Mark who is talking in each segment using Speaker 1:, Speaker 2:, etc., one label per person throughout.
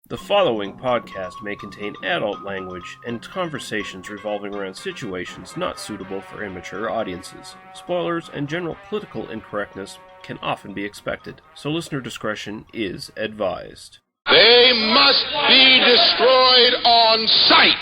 Speaker 1: The following podcast may contain adult language and conversations revolving around situations not suitable for immature audiences. Spoilers and general political incorrectness can often be expected, so listener discretion is advised.
Speaker 2: They must be destroyed on sight!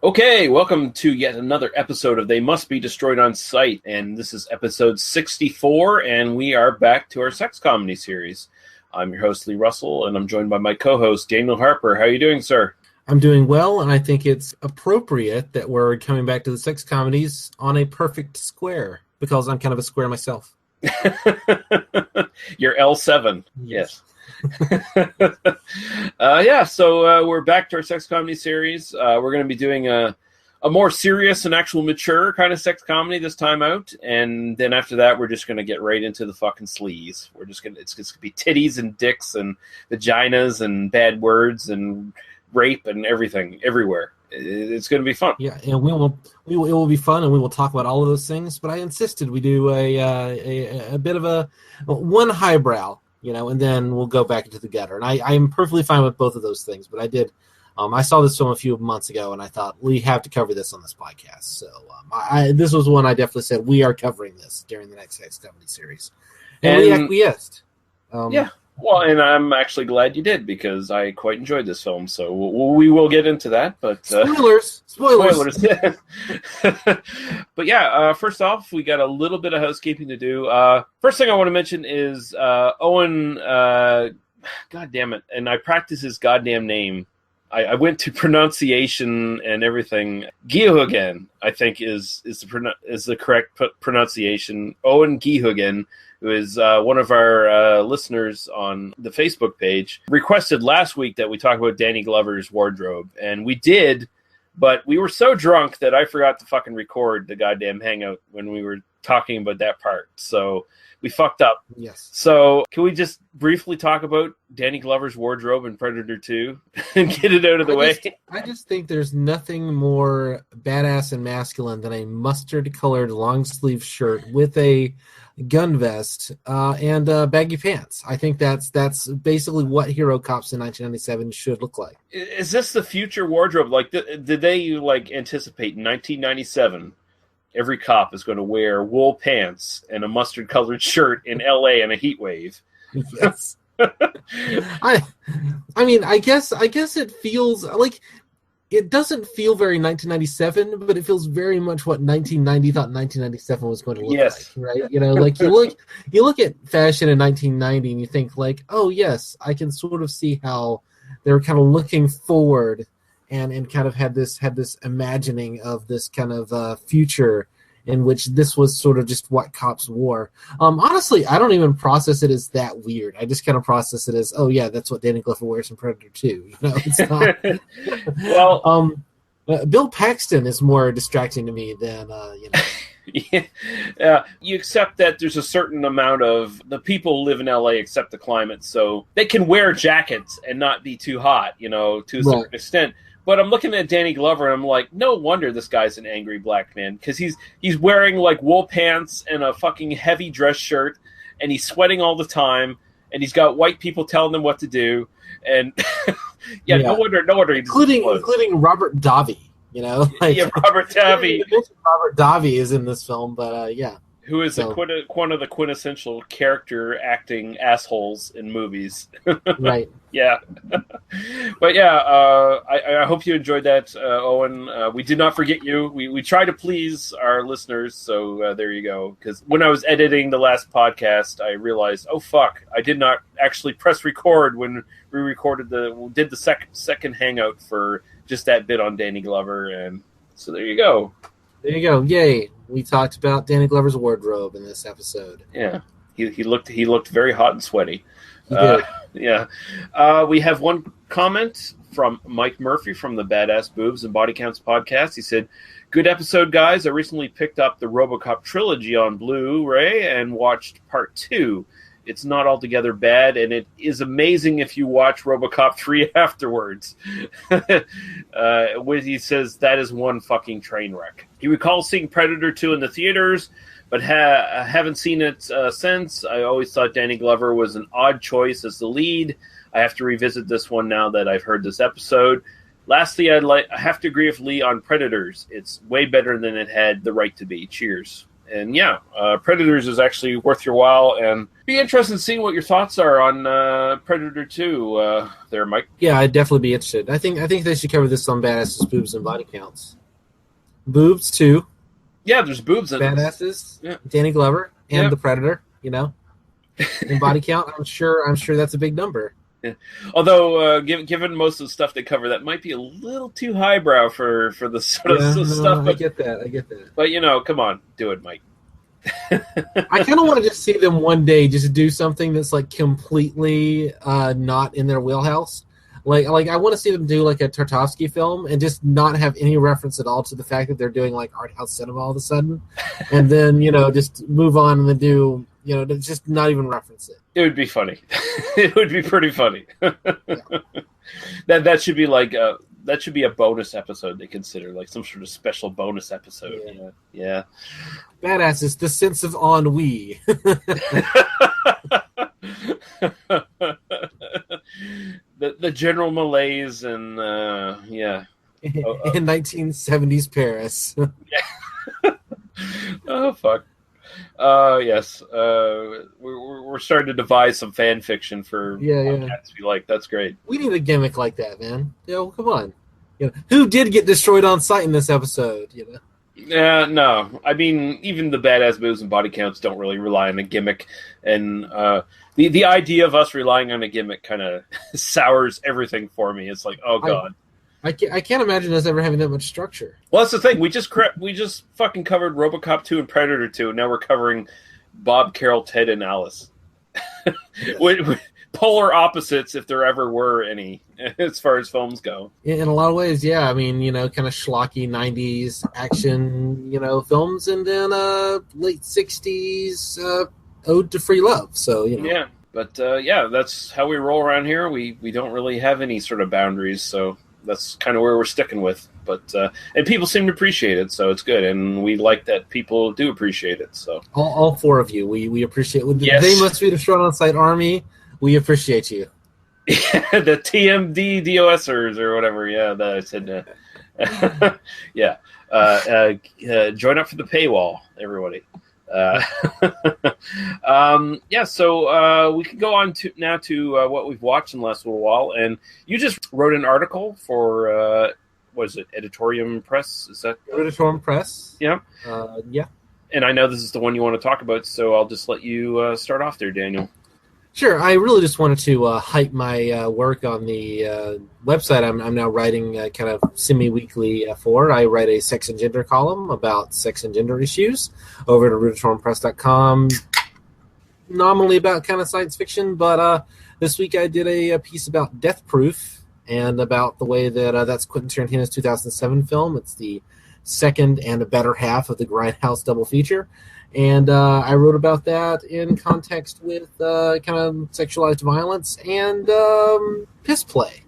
Speaker 1: Okay, welcome to yet another episode of They Must Be Destroyed on Sight, and this is episode 64, and we are back to our sex comedy series. I'm your host, Lee Russell, and I'm joined by my co-host, Daniel Harper. How are you doing, sir?
Speaker 3: I'm doing well, and I think it's appropriate that we're coming back to the sex comedies on a perfect square, because I'm kind of a square myself.
Speaker 1: You're L7, yes. So we're back to our sex comedy series. We're going to be doing a more serious and actual mature kind of sex comedy this time out, and then after that we're just going to get right into the fucking sleaze. It's going to be titties and dicks and vaginas and bad words and rape and everything everywhere. It's going to be fun.
Speaker 3: Yeah, and it will be fun, and we will talk about all of those things. But I insisted we do a bit of one highbrow. And then we'll go back into the gutter. And I'm perfectly fine with both of those things. But I did, I saw this film a few months ago, and I thought, we have to cover this on this podcast. So this was one I definitely said, we are covering this during the next sex comedy series. And we acquiesced.
Speaker 1: Yeah. Well, and I'm actually glad you did, because I quite enjoyed this film. So we will get into that. But
Speaker 3: Spoilers.
Speaker 1: But yeah, first off, we got a little bit of housekeeping to do. First thing I want to mention is Owen, God damn it, and I practice his goddamn name. I went to pronunciation and everything. Gihugen, I think, is the correct pronunciation. Owen Gihugen, who is one of our listeners on the Facebook page, requested last week that we talk about Danny Glover's wardrobe, and we did. But we were so drunk that I forgot to fucking record the goddamn hangout when we were talking about that part. So we fucked up.
Speaker 3: Yes.
Speaker 1: So can we just briefly talk about Danny Glover's wardrobe in Predator 2 and get it out of the way?
Speaker 3: I just think there's nothing more badass and masculine than a mustard-colored long-sleeve shirt with a gun vest and baggy pants. I think that's basically what Hero Cops in 1997 should look like.
Speaker 1: Is this the future wardrobe? Like, did they anticipate in 1997 every cop is going to wear wool pants and a mustard-colored shirt in L.A. in a heat wave?
Speaker 3: Yes. I mean, I guess it feels like. It doesn't feel very 1997, but it feels very much what 1990 thought 1997 was going to look like, right? You look at fashion in 1990 and you think like, oh yes, I can sort of see how they're kind of looking forward and kind of had this imagining of this kind of future in which this was sort of just what cops wore. Honestly, I don't even process it as that weird. I just kind of process it as, oh yeah, that's what Danny Glover wears in Predator 2. It's not. Well, Bill Paxton is more distracting to me than
Speaker 1: Yeah, you accept that there's a certain amount of the people who live in LA accept the climate, so they can wear jackets and not be too hot, to a certain extent. But I'm looking at Danny Glover, and I'm like, no wonder this guy's an angry black man, because he's wearing like wool pants and a fucking heavy dress shirt, and he's sweating all the time, and he's got white people telling him what to do, and no wonder he
Speaker 3: including Robert Davi,
Speaker 1: Robert Davi.
Speaker 3: Robert Davi is in this film, but
Speaker 1: who is one of the quintessential character acting assholes in movies.
Speaker 3: Right.
Speaker 1: Yeah. But yeah, I hope you enjoyed that, Owen. We did not forget you. We try to please our listeners, so there you go. Because when I was editing the last podcast, I realized, oh fuck, I did not actually press record when we did the second hangout for just that bit on Danny Glover, and so there you go.
Speaker 3: There you go. Yay. We talked about Danny Glover's wardrobe in this episode.
Speaker 1: Yeah. He looked very hot and sweaty.
Speaker 3: He did.
Speaker 1: Yeah. We have one comment from Mike Murphy from the Badass Boobs and Body Counts podcast. He said, "Good episode, guys. I recently picked up the RoboCop trilogy on Blu-ray and watched part 2. It's not altogether bad, and it is amazing if you watch RoboCop 3 afterwards." He says that is one fucking train wreck. He recalls seeing Predator 2 in the theaters, but haven't seen it since. I always thought Danny Glover was an odd choice as the lead. I have to revisit this one now that I've heard this episode. Lastly, I have to agree with Lee on Predators. It's way better than it had the right to be. Cheers. And yeah, Predators is actually worth your while, and be interested in seeing what your thoughts are on Predator 2 there, Mike.
Speaker 3: Yeah, I'd definitely be interested. I think they should cover this on Badasses, Boobs, and Body Counts. Boobs, too.
Speaker 1: Yeah, there's boobs in
Speaker 3: Badasses, yeah. Danny Glover, and the Predator, you know. In Body Count, I'm sure that's a big number.
Speaker 1: Yeah. Although, given most of the stuff they cover, that might be a little too highbrow for the sort of stuff.
Speaker 3: But, I get that.
Speaker 1: But, come on, do it, Mike.
Speaker 3: I kind of want to just see them one day just do something that's, like, completely not in their wheelhouse. Like I want to see them do, like, a Tarkovsky film and just not have any reference at all to the fact that they're doing, like, art house cinema all of a sudden. And then, just move on and then do... just not even reference it.
Speaker 1: It would be funny. It would be pretty funny.
Speaker 3: Yeah.
Speaker 1: That should be like that should be a bonus episode they consider, like some sort of special bonus episode. Yeah.
Speaker 3: Badasses, the sense of ennui.
Speaker 1: the general malaise and
Speaker 3: in 1970s Paris.
Speaker 1: Oh fuck. Yes. We're starting to devise some fan fiction for podcasts we like. That's great.
Speaker 3: We need a gimmick like that, man. Come on. Who did get destroyed on sight in this episode?
Speaker 1: Yeah, no. I mean, even the Badass Boobs and Body Counts don't really rely on a gimmick, and the idea of us relying on a gimmick kind of sours everything for me. It's like, oh god.
Speaker 3: I can't imagine us ever having that much structure.
Speaker 1: Well, that's the thing. We just fucking covered RoboCop 2 and Predator 2, and now we're covering Bob, Carol, Ted, and Alice. With polar opposites, if there ever were any, as far as films go.
Speaker 3: In a lot of ways, yeah. I mean, kind of schlocky 90s action, films, and then late 60s ode to free love. So,
Speaker 1: Yeah, but that's how we roll around here. We don't really have any sort of boundaries, so... That's kind of where we're sticking with, but and people seem to appreciate it, so it's good, and we like that people do appreciate it. So
Speaker 3: all four of you, we appreciate.
Speaker 1: Yes.
Speaker 3: They must be the Strong On Site Army. We appreciate you.
Speaker 1: The TMBDOSers or whatever. Yeah, that I said. Yeah, join up for the paywall, everybody. So we can go on to what we've watched in the last little while, and you just wrote an article for what is it, Editorium Press? Is that
Speaker 3: Editorium Press?
Speaker 1: Yeah.
Speaker 3: Yeah.
Speaker 1: And I know this is the one you want to talk about, so I'll just let you start off there, Daniel.
Speaker 3: Sure. I really just wanted to hype my work on the website I'm now writing kind of semi-weekly for. I write a sex and gender column about sex and gender issues over at RuditorumPress.com, nominally about kind of science fiction, but this week I did a piece about Death Proof and about the way that that's Quentin Tarantino's 2007 film. It's the second and a better half of the Grindhouse double feature. And I wrote about that in context with kind of sexualized violence and piss play,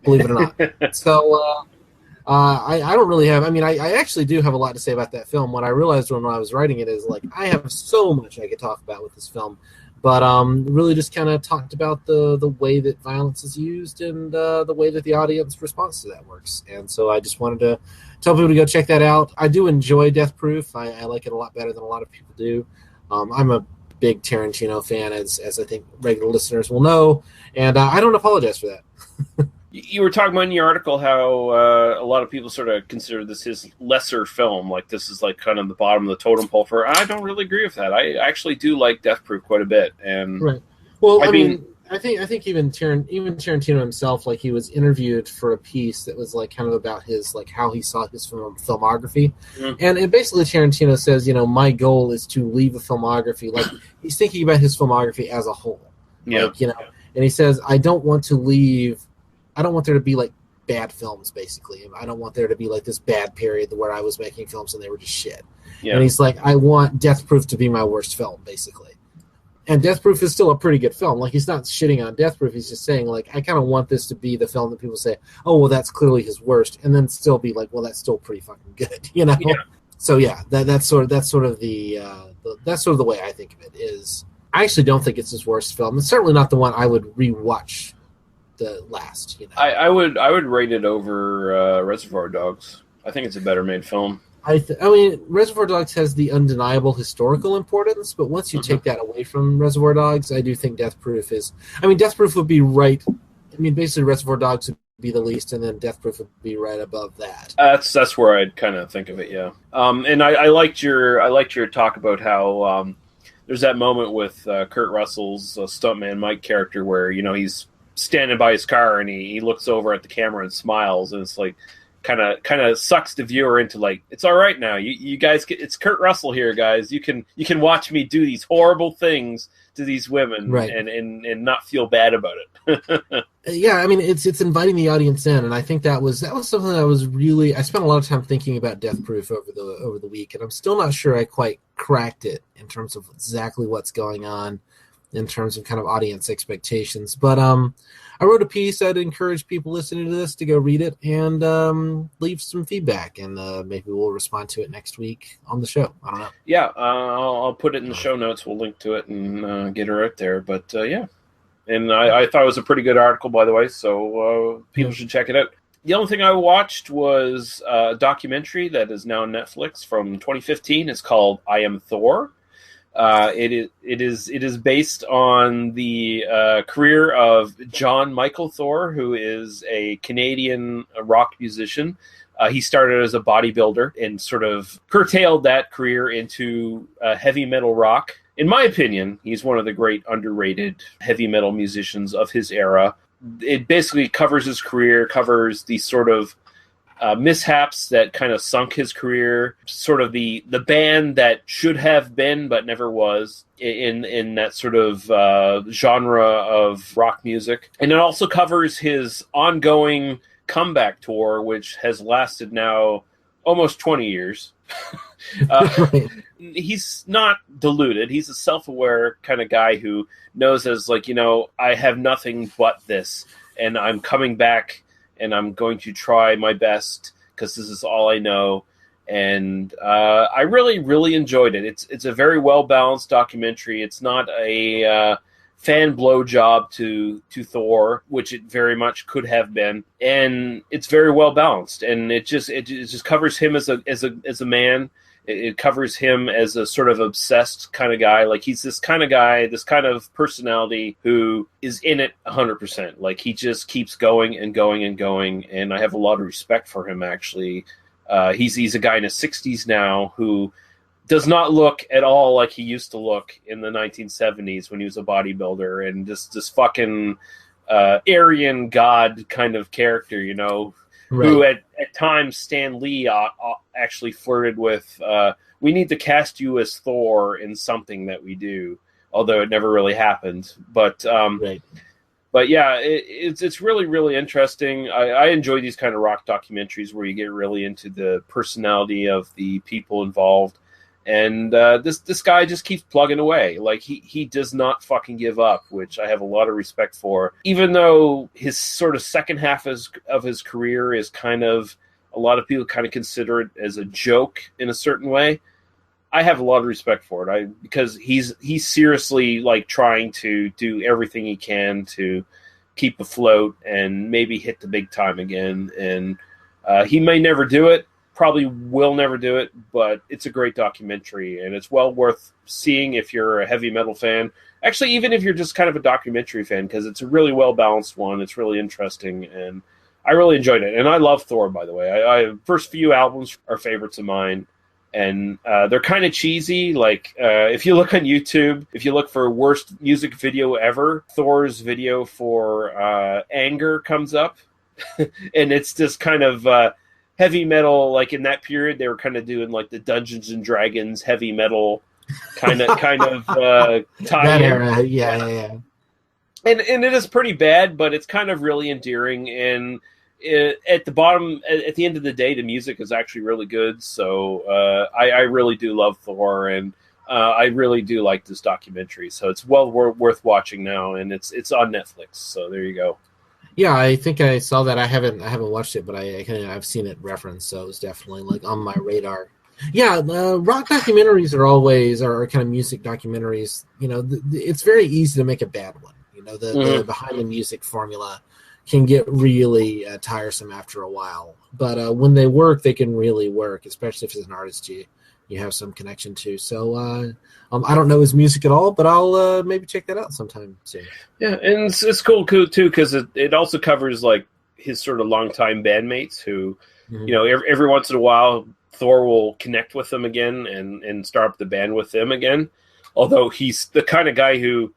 Speaker 3: believe it or not. So I don't really have... I mean, I actually do have a lot to say about that film. What I realized when I was writing it is, like, I have so much I could talk about with this film. But really just kind of talked about the way that violence is used and the way that the audience response to that works. And so I just wanted to tell people to go check that out. I do enjoy Death Proof. I like it a lot better than a lot of people do. I'm a big Tarantino fan, as I think regular listeners will know, and I don't apologize for that.
Speaker 1: You were talking about in your article how a lot of people sort of consider this his lesser film, like this is like kind of the bottom of the totem pole for. I don't really agree with that. I actually do like Death Proof quite a bit, and
Speaker 3: right. Well, I mean, I think even Tarantino himself, like, he was interviewed for a piece that was like kind of about his, like, how he saw his filmography, and basically Tarantino says, my goal is to leave a filmography, like, he's thinking about his filmography as a whole, like, and he says, I don't want to leave I don't want there to be like bad films, basically. I don't want there to be like this bad period where I was making films and they were just shit. Yeah. And he's like, I want Death Proof to be my worst film, basically. And Death Proof is still a pretty good film. Like, he's not shitting on Death Proof. He's just saying, like, I kind of want this to be the film that people say, oh, well, that's clearly his worst, and then still be like, well, that's still pretty fucking good, you know? Yeah. So yeah, that's sort of the way I think of it. Is I actually don't think it's his worst film. It's certainly not the one I would rewatch the last. You know?
Speaker 1: I would rate it over Reservoir Dogs. I think it's a better made film.
Speaker 3: I mean, Reservoir Dogs has the undeniable historical importance, but once you take that away from Reservoir Dogs, I do think Death Proof is... I mean, Death Proof would be right... I mean, basically Reservoir Dogs would be the least, and then Death Proof would be right above that.
Speaker 1: That's where I'd kind of think of it, yeah. And I liked your talk about how there's that moment with Kurt Russell's stuntman Mike character where, you know, he's standing by his car and he looks over at the camera and smiles, and it's like... kind of sucks the viewer into like, it's all right now. You guys it's Kurt Russell here, guys. You can watch me do these horrible things to these women, right, and not feel bad about it.
Speaker 3: Yeah, I mean, it's inviting the audience in, and I think that was something that was really... I spent a lot of time thinking about Death Proof over the week, and I'm still not sure I quite cracked it in terms of exactly what's going on in terms of kind of audience expectations. But I wrote a piece. I'd encourage people listening to this to go read it and leave some feedback, and maybe we'll respond to it next week on the show. I don't know.
Speaker 1: Yeah, I'll put it in the show notes. We'll link to it and get her out there. But yeah, and I thought it was a pretty good article, by the way, so people should check it out. The only thing I watched was a documentary that is now on Netflix from 2015. It's called I Am Thor. It is based on the career of John Michael Thor, who is a Canadian rock musician. He started as a bodybuilder and sort of curtailed that career into heavy metal rock. In my opinion, he's one of the great underrated heavy metal musicians of his era. It basically covers his career, covers the sort of mishaps that kind of sunk his career, sort of the band that should have been but never was in that sort of genre of rock music. And it also covers his ongoing comeback tour, which has lasted now almost 20 years. Right. He's not deluded. He's a self-aware kind of guy who knows as like, you know, I have nothing but this, and I'm coming back and I'm going to try my best because this is all I know. And I really, really enjoyed it. It's a very well-balanced documentary. It's not a fan blowjob to Thor, which it very much could have been. And it's very well-balanced. And it just covers him as a man. It covers him as a sort of obsessed kind of guy. Like, he's this kind of guy, this kind of personality who is in it 100%. Like, he just keeps going and going and going. And I have a lot of respect for him, actually. He's a guy in his 60s now who does not look at all like he used to look in the 1970s when he was a bodybuilder and just this fucking Aryan god kind of character, you know. Right. Who at times Stan Lee actually flirted with, we need to cast you as Thor in something that we do, although it never really happened. But right. But yeah, it's really, really interesting. I enjoy these kind of rock documentaries where you get really into the personality of the people involved. And this guy just keeps plugging away. Like, he does not fucking give up, which I have a lot of respect for. Even though his sort of second half of his career is kind of, a lot of people kind of consider it as a joke in a certain way, I have a lot of respect for it. Because he's seriously like trying to do everything he can to keep afloat and maybe hit the big time again. And he may never do it. Probably will never do it, but it's a great documentary, and it's well worth seeing if you're a heavy metal fan. Actually, even if you're just kind of a documentary fan, because it's a really well-balanced one. It's really interesting, and I really enjoyed it. And I love Thor, by the way. I first few albums are favorites of mine, and they're kind of cheesy. Like, if you look on YouTube, if you look for worst music video ever, Thor's video for Anger comes up, and it's just kind of... heavy metal, like in that period, they were kind of doing like the Dungeons and Dragons heavy metal kind of tie-in.
Speaker 3: That era, yeah.
Speaker 1: And it is pretty bad, but it's kind of really endearing. And at the end of the day, the music is actually really good. So I really do love Thor, and I really do like this documentary. So it's well worth watching now, and it's on Netflix. So there you go.
Speaker 3: Yeah, I think I saw that. I haven't watched it, but I've seen it referenced, so it's definitely like on my radar. Yeah, rock documentaries are kind of music documentaries. You know, it's very easy to make a bad one. You know, the behind the music formula can get really tiresome after a while. But when they work, they can really work, especially if it's an artist you have some connection to. So I don't know his music at all, but I'll maybe check that out sometime soon.
Speaker 1: Yeah, and it's cool too because it also covers like his sort of longtime bandmates who, you know, every once in a while Thor will connect with them again and start up the band with them again. Although he's the kind of guy who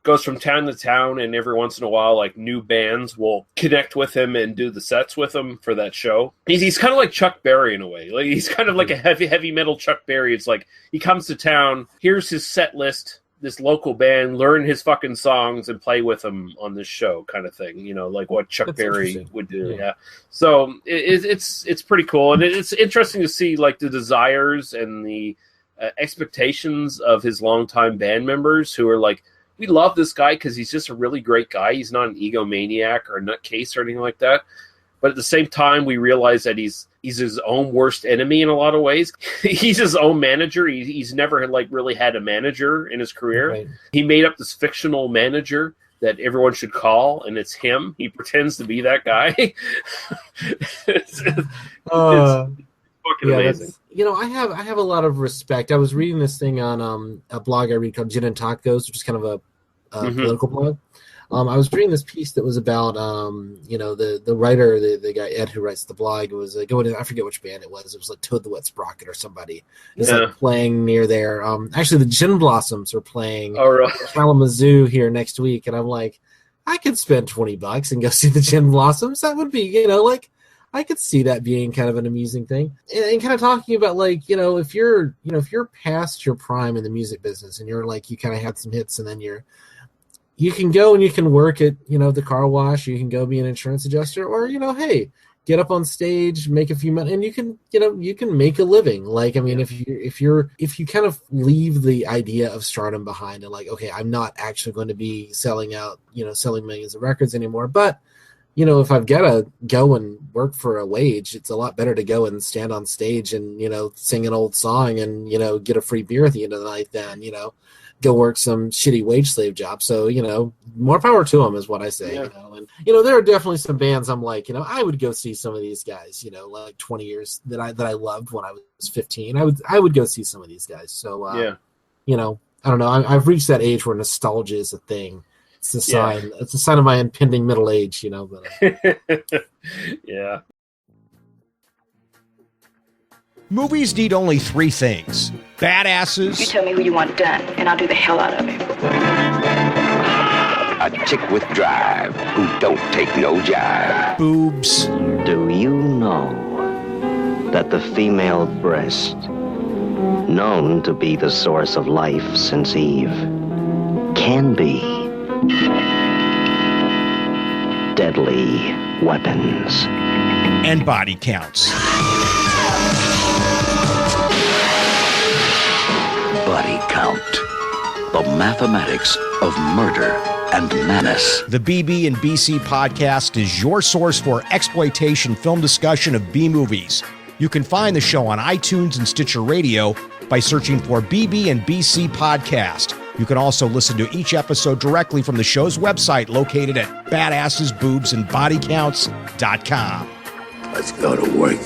Speaker 1: goes from town to town, and every once in a while, like new bands will connect with him and do the sets with him for that show. He's kind of like Chuck Berry in a way. Like he's kind of like a heavy metal Chuck Berry. It's like he comes to town, here's his set list, this local band, learn his fucking songs and play with him on this show, kind of thing. You know, like what Chuck Berry would do. Yeah. So it's pretty cool, and it's interesting to see like the desires and the expectations of his longtime band members who are like, we love this guy because he's just a really great guy. He's not an egomaniac or a nutcase or anything like that. But at the same time, we realize that he's his own worst enemy in a lot of ways. He's his own manager. He's never like really had a manager in his career. Right. He made up this fictional manager that everyone should call, and it's him. He pretends to be that guy. it's fucking amazing.
Speaker 3: You know, I have a lot of respect. I was reading this thing on a blog I read called Gin and Tacos, which is kind of a political blog. I was reading this piece that was about, you know, the writer, the guy Ed who writes the blog was going to, I forget which band it was. It was like Toad the Wet Sprocket or somebody. It's like playing near there. Actually, the Gin Blossoms are playing Kalamazoo here next week, and I'm like, I could spend $20 and go see the Gin Blossoms. That would be, you know, like, I could see that being kind of an amusing thing. And kind of talking about like, you know, if you're past your prime in the music business and you're like, you kind of had some hits and then you can go and you can work at, you know, the car wash, you can go be an insurance adjuster, or, you know, hey, get up on stage, make a few money, and you can make a living. Like, I mean, if you kind of leave the idea of stardom behind and like, okay, I'm not actually going to be selling millions of records anymore, but you know, if I've got to go and work for a wage, it's a lot better to go and stand on stage and, you know, sing an old song and, you know, get a free beer at the end of the night than, you know, go work some shitty wage slave job. So, you know, more power to them is what I say. Yeah. You know, and, you know, there are definitely some bands I'm like, you know, I would go see some of these guys, you know, like 20 years that I loved when I was 15. I would go see some of these guys. So, you know, I don't know. I've reached that age where nostalgia is a thing. It's a sign. Yeah. It's a sign of my impending middle age, you know. But,
Speaker 1: yeah.
Speaker 4: Movies need only 3 things: badasses.
Speaker 5: You tell me who you want done, and I'll do the hell out of it.
Speaker 6: A chick with drive who don't take no jive.
Speaker 4: Boobs.
Speaker 7: Do you know that the female breast, known to be the source of life since Eve, can be deadly weapons?
Speaker 4: And body counts.
Speaker 6: Body count. The mathematics of murder and menace.
Speaker 4: The BB and BC podcast is your source for exploitation film discussion of B-movies. You can find the show on iTunes and Stitcher Radio by searching for BB and BC podcast. You can also listen to each episode directly from the show's website located at badassesboobsandbodycounts.com.
Speaker 6: Let's go to work.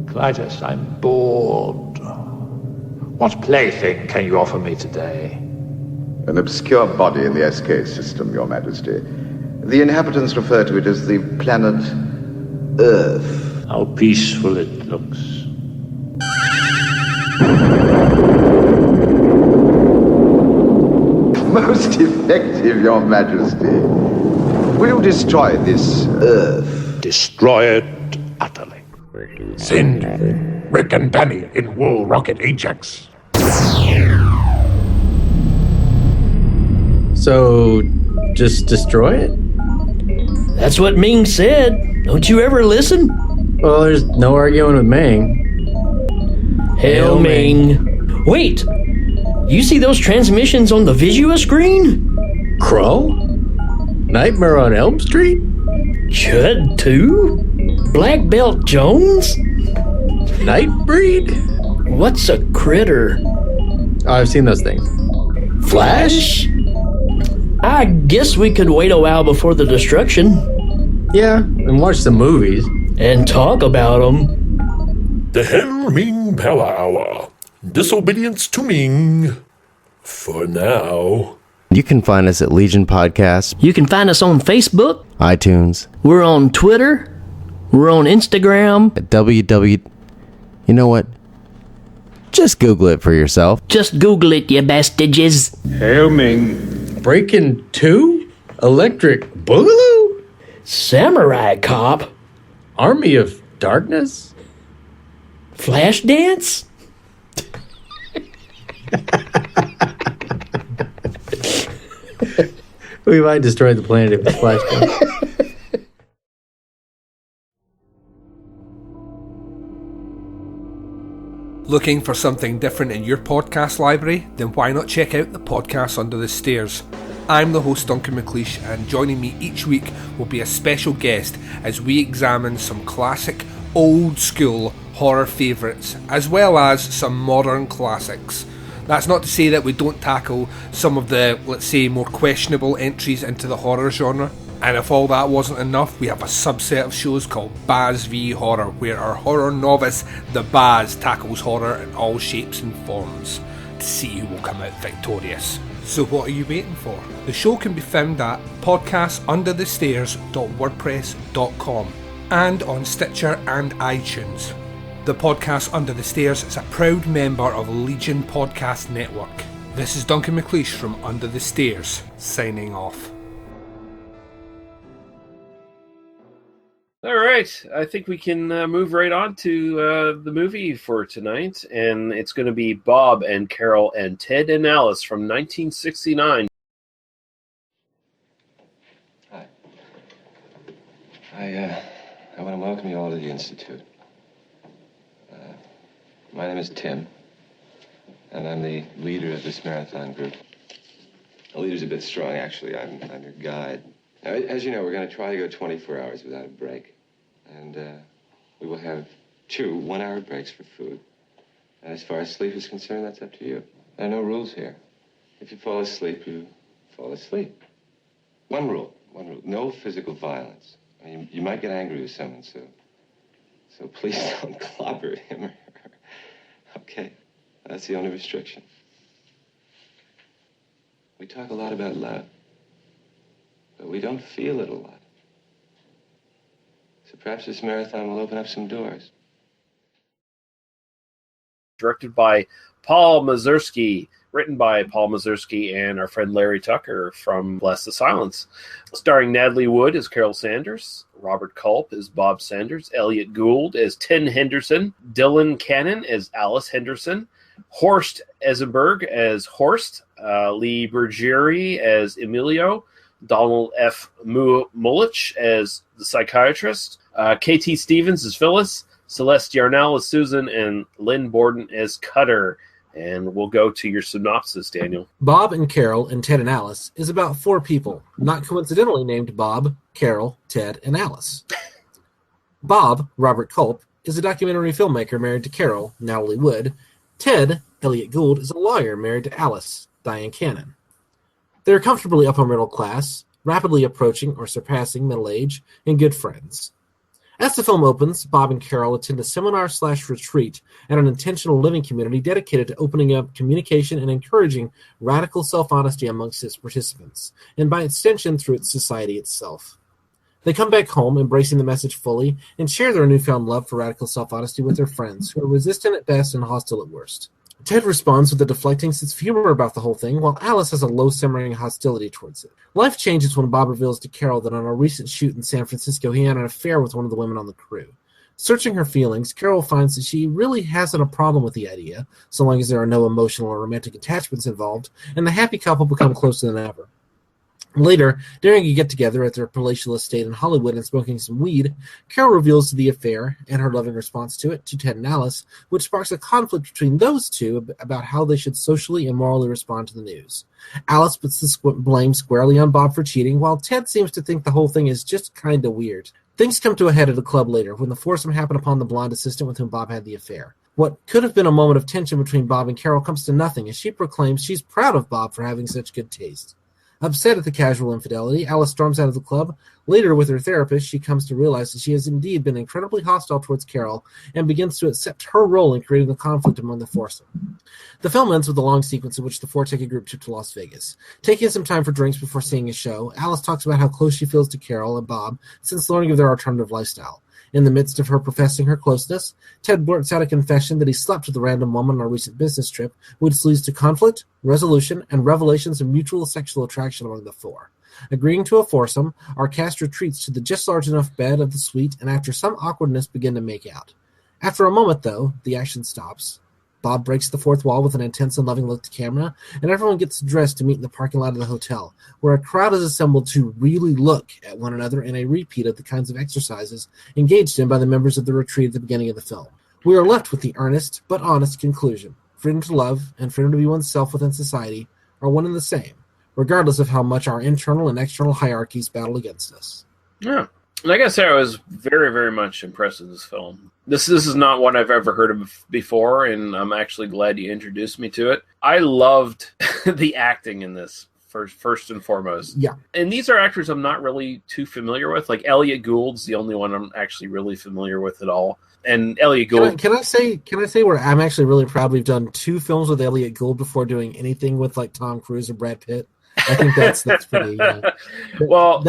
Speaker 8: Clytus, I'm bored. What plaything can you offer me today?
Speaker 9: An obscure body in the SK system, Your Majesty. The inhabitants refer to it as the planet Earth.
Speaker 8: How peaceful it looks.
Speaker 9: Most effective, Your Majesty. Will you destroy this Earth?
Speaker 8: Destroy it utterly.
Speaker 2: Send Rick and Danny in wool rocket Ajax.
Speaker 10: So, just destroy it?
Speaker 11: That's what Ming said. Don't you ever listen?
Speaker 10: Well, there's no arguing with Ming.
Speaker 11: Hail Ming. Wait! You see those transmissions on the Visua screen?
Speaker 10: Crow? Nightmare on Elm Street?
Speaker 11: Chud 2? Black Belt Jones?
Speaker 10: Nightbreed?
Speaker 11: What's a critter?
Speaker 10: Oh, I've seen those things.
Speaker 11: Flash? I guess we could wait a while before the destruction.
Speaker 10: Yeah, and watch some movies.
Speaker 11: And talk about them.
Speaker 12: The Hail Ming Power Hour. Disobedience to Ming. For now.
Speaker 13: You can find us at Legion Podcasts.
Speaker 11: You can find us on Facebook.
Speaker 13: iTunes.
Speaker 11: We're on Twitter. We're on Instagram.
Speaker 13: At You know what? Just Google it for yourself.
Speaker 11: Just Google it, you bastages.
Speaker 10: Hail Ming. Breaking 2? Electric Boogaloo?
Speaker 11: Samurai Cop?
Speaker 10: Army of Darkness?
Speaker 11: Flash Dance?
Speaker 10: We might destroy the planet if it's Flashpoint.
Speaker 14: Looking for something different in your podcast library? Then why not check out the Podcast Under the Stairs? I'm the host Duncan McLeish, and joining me each week will be a special guest as we examine some classic, old school horror favourites, as well as some modern classics. That's not to say that we don't tackle some of the, let's say, more questionable entries into the horror genre. And if all that wasn't enough, we have a subset of shows called Baz v Horror, where our horror novice, the Baz, tackles horror in all shapes and forms to see who will come out victorious. So what are you waiting for? The show can be found at podcastunderthestairs.wordpress.com and on Stitcher and iTunes. The Podcast Under the Stairs is a proud member of Legion Podcast Network. This is Duncan McLeish from Under the Stairs, signing off.
Speaker 1: All right, I think we can move right on to the movie for tonight, and it's going to be Bob and Carol and Ted and Alice from 1969.
Speaker 6: Hi. I want to welcome you all to the Institute. My name is Tim, and I'm the leader of this marathon group. The leader's a bit strong, actually. I'm your guide. Now, as you know, we're going to try to go 24 hours without a break. And we will have 2 one-hour breaks for food. And as far as sleep is concerned, that's up to you. There are no rules here. If you fall asleep, you fall asleep. One rule. No physical violence. I mean, you might get angry with someone, so please don't clobber him or her. Okay? That's the only restriction. We talk a lot about love. But we don't feel it a lot. So perhaps this marathon will open up some doors.
Speaker 1: Directed by Paul Mazursky, written by Paul Mazursky and our friend Larry Tucker from Bless the Silence. Starring Natalie Wood as Carol Sanders, Robert Culp as Bob Sanders, Elliot Gould as Tim Henderson, Dylan Cannon as Alice Henderson, Horst Eisenberg as Horst, Lee Bergeri as Emilio, Donald F. Mullich as the psychiatrist, K.T. Stevens as Phyllis, Celeste Yarnell as Susan, and Lynn Borden as Cutter. And we'll go to your synopsis, Daniel.
Speaker 3: Bob and Carol and Ted and Alice is about 4 people, not coincidentally named Bob, Carol, Ted, and Alice. Bob, Robert Culp, is a documentary filmmaker married to Carol, Natalie Wood. Ted, Elliot Gould, is a lawyer married to Alice, Diane Cannon. They are comfortably upper middle class, rapidly approaching or surpassing middle age, and good friends. As the film opens, Bob and Carol attend a seminar/retreat at an intentional living community dedicated to opening up communication and encouraging radical self-honesty amongst its participants, and by extension through its society itself. They come back home, embracing the message fully, and share their newfound love for radical self-honesty with their friends, who are resistant at best and hostile at worst. Ted responds with a deflecting sense of humor about the whole thing, while Alice has a low-simmering hostility towards it. Life changes when Bob reveals to Carol that on a recent shoot in San Francisco, he had an affair with one of the women on the crew. Searching her feelings, Carol finds that she really hasn't a problem with the idea, so long as there are no emotional or romantic attachments involved, and the happy couple become closer than ever. Later, during a get-together at their palatial estate in Hollywood and smoking some weed, Carol reveals the affair and her loving response to it to Ted and Alice, which sparks a conflict between those two about how they should socially and morally respond to the news. Alice puts the blame squarely on Bob for cheating, while Ted seems to think the whole thing is just kind of weird. Things come to a head at a club later, when the foursome happen upon the blonde assistant with whom Bob had the affair. What could have been a moment of tension between Bob and Carol comes to nothing, as she proclaims she's proud of Bob for having such good taste. Upset at the casual infidelity, Alice storms out of the club. Later, with her therapist, she comes to realize that she has indeed been incredibly hostile towards Carol and begins to accept her role in creating the conflict among the foursome. The film ends with a long sequence in which the four take a group trip to Las Vegas. Taking some time for drinks before seeing a show, Alice talks about how close she feels to Carol and Bob since learning of their alternative lifestyle. In the midst of her professing her closeness, Ted blurts out a confession that he slept with a random woman on a recent business trip, which leads to conflict, resolution, and revelations of mutual sexual attraction among the four. Agreeing to a foursome, our cast retreats to the just large enough bed of the suite and after some awkwardness begin to make out. After a moment, though, the action stops. Bob breaks the fourth wall with an intense and loving look to camera, and everyone gets dressed to meet in the parking lot of the hotel, where a crowd is assembled to really look at one another in a repeat of the kinds of exercises engaged in by the members of the retreat at the beginning of the film. We are left with the earnest but honest conclusion. Freedom to love and freedom to be oneself within society are one and the same, regardless of how much our internal and external hierarchies battle against us.
Speaker 1: Yeah. And I gotta say, I was very, very much impressed with this film. This is not one I've ever heard of before, and I'm actually glad you introduced me to it. I loved the acting in this, first and foremost.
Speaker 3: Yeah.
Speaker 1: And these are actors I'm not really too familiar with. Like, Elliot Gould's the only one I'm actually really familiar with at all. And Elliot Gould...
Speaker 3: Can I say where I'm actually really proud we've done 2 films with Elliot Gould before doing anything with, like, Tom Cruise or Brad Pitt? I think that's pretty...
Speaker 1: well...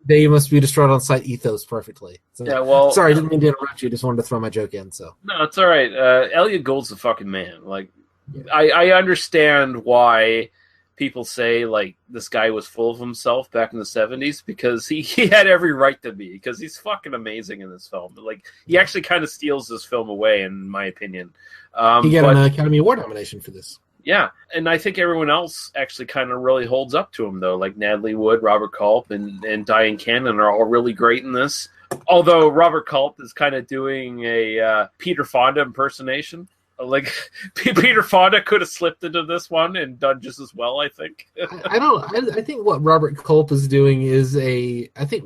Speaker 3: They must be destroyed on site ethos perfectly. So,
Speaker 1: yeah, well,
Speaker 3: sorry, I didn't mean to interrupt you. Just wanted to throw my joke in. So
Speaker 1: no, it's all right. Elliot Gould's the fucking man. Like, yeah. I understand why people say like this guy was full of himself back in the 70s because he had every right to be because he's fucking amazing in this film. But like, he actually kind of steals this film away, in my opinion.
Speaker 3: He got an Academy Award nomination for this.
Speaker 1: Yeah, and I think everyone else actually kind of really holds up to him, though. Like Natalie Wood, Robert Culp, and Diane Cannon are all really great in this. Although Robert Culp is kind of doing a Peter Fonda impersonation. Like, Peter Fonda could have slipped into this one and done just as well, I think.
Speaker 3: I think what Robert Culp is doing is I think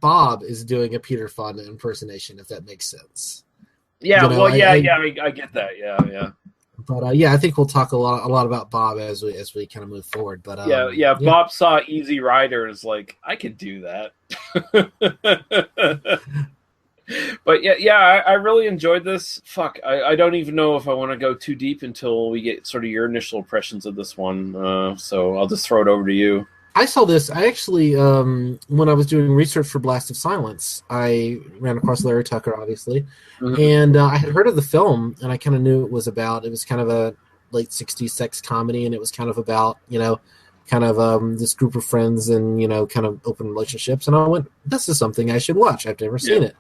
Speaker 3: Bob is doing a Peter Fonda impersonation, if that makes sense.
Speaker 1: Yeah, you know, I get that. Yeah.
Speaker 3: But I think we'll talk a lot about Bob as we kind of move forward. But
Speaker 1: Bob saw Easy Rider and is like, I could do that. But I really enjoyed this. Fuck, I don't even know if I want to go too deep until we get sort of your initial impressions of this one. So I'll just throw it over to you.
Speaker 3: I saw this. I actually, when I was doing research for Blast of Silence, I ran across Larry Tucker, obviously, and I had heard of the film, and I kind of knew it was kind of a late 60s sex comedy, and it was kind of about, this group of friends and, kind of open relationships, and I went, this is something I should watch. I've never seen it.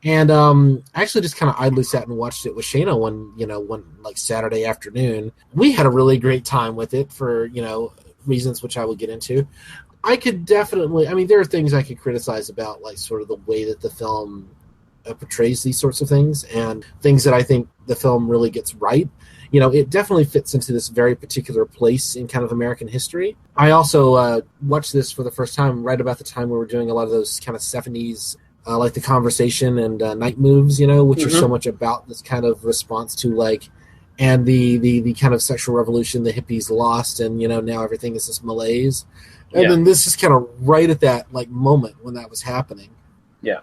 Speaker 3: And I actually just kind of idly sat and watched it with Shayna one Saturday afternoon. We had a really great time with it for, reasons which I will get into. I could definitely, there are things I could criticize about, like, sort of the way that the film portrays these sorts of things, and things that I think the film really gets right. It definitely fits into this very particular place in kind of American history. I also watched this for the first time right about the time we were doing a lot of those kind of 70s, like The Conversation and Night Moves, which are so much about this kind of response to, like, and the kind of sexual revolution the hippies lost, and now everything is this malaise, and then this is kind of right at that like moment when that was happening.
Speaker 1: Yeah,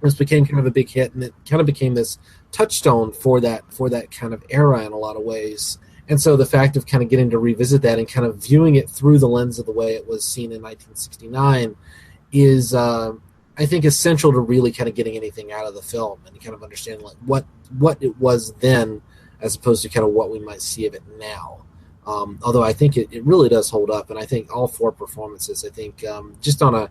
Speaker 3: this became kind of a big hit, and it kind of became this touchstone for that kind of era in a lot of ways. And so the fact of kind of getting to revisit that and kind of viewing it through the lens of the way it was seen in 1969 is, I think, essential to really kind of getting anything out of the film and kind of understanding like what it was then, as opposed to kind of what we might see of it now. Although I think it really does hold up, and I think all 4 performances, I think just on a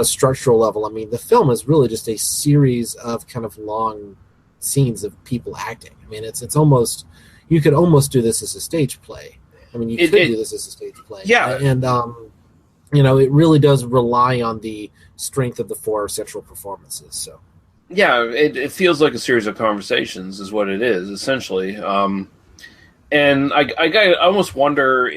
Speaker 3: structural level, I mean, the film is really just a series of kind of long scenes of people acting. I mean, it's almost, you could almost do this as a stage play. I mean, you could do this as a stage play.
Speaker 1: Yeah.
Speaker 3: And it really does rely on the strength of the 4 central performances. So
Speaker 1: yeah, it feels like a series of conversations is what it is, essentially. And I almost wonder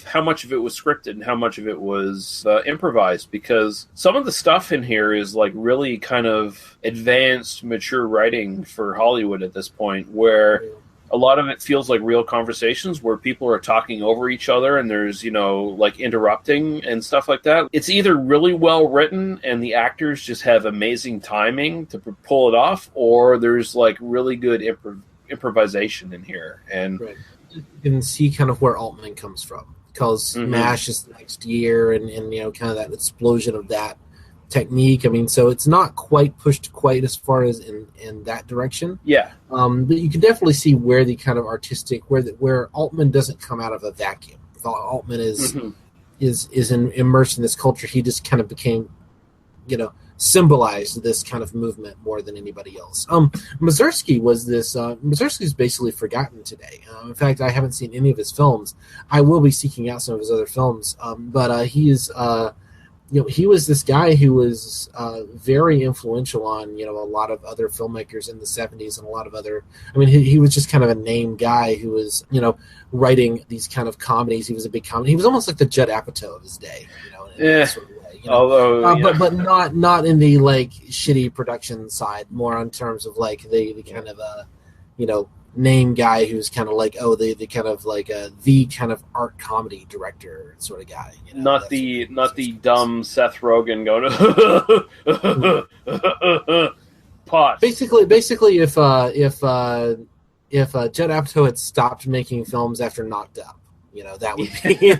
Speaker 1: how much of it was scripted and how much of it was improvised, because some of the stuff in here is like really kind of advanced, mature writing for Hollywood at this point, where a lot of it feels like real conversations where people are talking over each other and there's, like interrupting and stuff like that. It's either really well written and the actors just have amazing timing to pull it off, or there's like really good improvisation in here. And
Speaker 3: right. You can see kind of where Altman comes from, because MASH is the next year, and kind of that explosion of that technique. I mean, so it's not quite pushed quite as far as in that direction.
Speaker 1: Yeah.
Speaker 3: But you can definitely see where the kind of artistic, where Altman doesn't come out of a vacuum. Altman is immersed in this culture. He just kind of became, symbolized this kind of movement more than anybody else. Mazursky was this. Mazursky's basically forgotten today. In fact, I haven't seen any of his films. I will be seeking out some of his other films. But he is, he was this guy who was very influential on a lot of other filmmakers in the 70s and a lot of other. I mean, he was just kind of a name guy who was writing these kind of comedies. He was a big comedy. He was almost like the Judd Apatow of his day. In that sort of way.
Speaker 1: Although,
Speaker 3: but not in the like shitty production side, more on terms of like the kind of name guy who's kind of like the kind of like the kind of art comedy director sort of guy.
Speaker 1: Not the dumb Seth Rogen going to pot.
Speaker 3: Basically, if Judd Apatow had stopped making films after Knocked Up, that would be.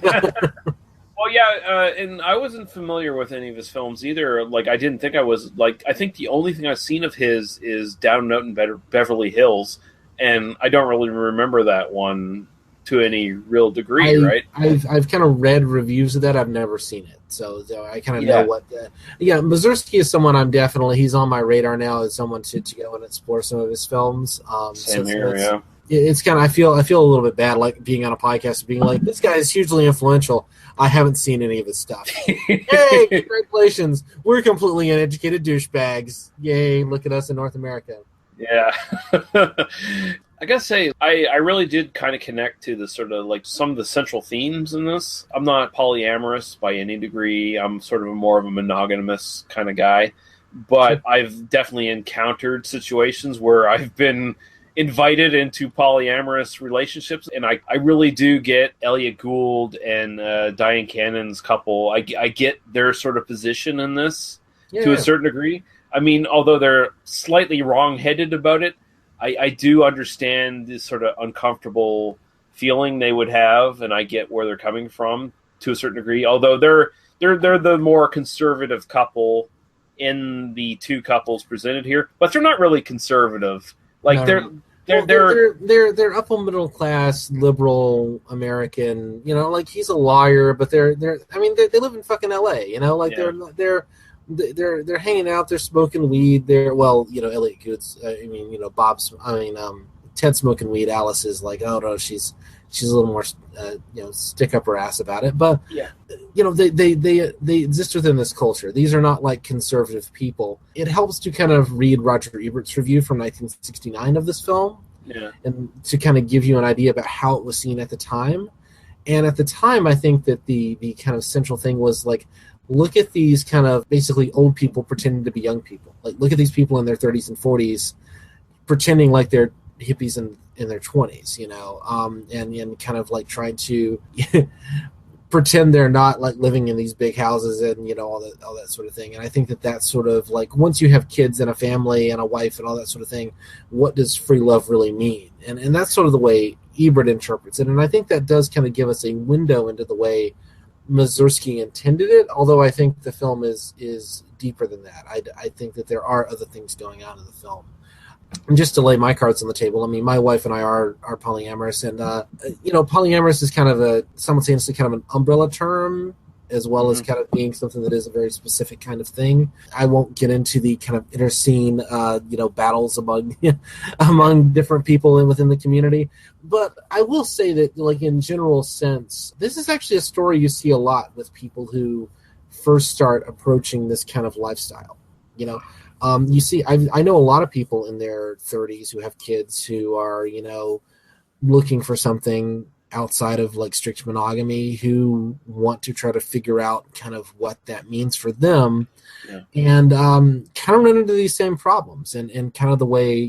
Speaker 1: Well, yeah, and I wasn't familiar with any of his films either. Like, I didn't think I was. Like, I think the only thing I've seen of his is Down and Out in Beverly Hills, and I don't really remember that one to any real degree, right?
Speaker 3: I've kind of read reviews of that. I've never seen it, so I kind of know what. Mazursky is someone he's on my radar now as someone to go and explore some of his films.
Speaker 1: Same here, yeah.
Speaker 3: It's kind of I feel a little bit bad, like being on a podcast and being like, this guy is hugely influential. I haven't seen any of his stuff. Hey, congratulations! We're completely uneducated douchebags. Yay! Look at us in North America.
Speaker 1: Yeah. I gotta say, I really did kind of connect to the sort of like some of the central themes in this. I'm not polyamorous by any degree. I'm sort of more of a monogamous kind of guy, but I've definitely encountered situations where I've been invited into polyamorous relationships, and I really do get Elliot Gould and Diane Cannon's couple. I get their sort of position in this to a certain degree. I mean, although they're slightly wrong-headed about it, I do understand this sort of uncomfortable feeling they would have, and I get where they're coming from to a certain degree. Although they're the more conservative couple in the two couples presented here, but they're not really conservative. Like they're upper middle class liberal American, like he's a lawyer, but they live in fucking LA, like they're hanging out, they're smoking weed, Elliot Good's Ted's smoking weed, Alice is like, oh no, she's a little more stick up her ass about it, but they exist within this culture. These are not like conservative people. It helps to kind of read Roger Ebert's review from 1969 of this film, and to kind of give you an idea about how it was seen at the time. And at the time, I think that the kind of central thing was like, look at these kind of basically old people pretending to be young people. Like, look at these people in their 30s and 40s pretending like they're hippies in their 20s, and kind of like trying to pretend they're not like living in these big houses and all that sort of thing. And I think that that's sort of like, once you have kids and a family and a wife and all that sort of thing, what does free love really mean? And that's sort of the way Ebert interprets it. And I think that does kind of give us a window into the way Mazursky intended it, although I think the film is deeper than that. I think that there are other things going on in the film.
Speaker 3: just to lay my cards on the table, I mean, my wife and I are polyamorous, and polyamorous is kind of simultaneously kind of an umbrella term, as well as kind of being something that is a very specific kind of thing. I won't get into the kind of inner scene, battles among different people and within the community, but I will say that, like, in general sense, this is actually a story you see a lot with people who first start approaching this kind of lifestyle. You see, I know a lot of people in their 30s who have kids who are, looking for something outside of like strict monogamy, who want to try to figure out kind of what that means for them, and kind of run into these same problems. And kind of the way,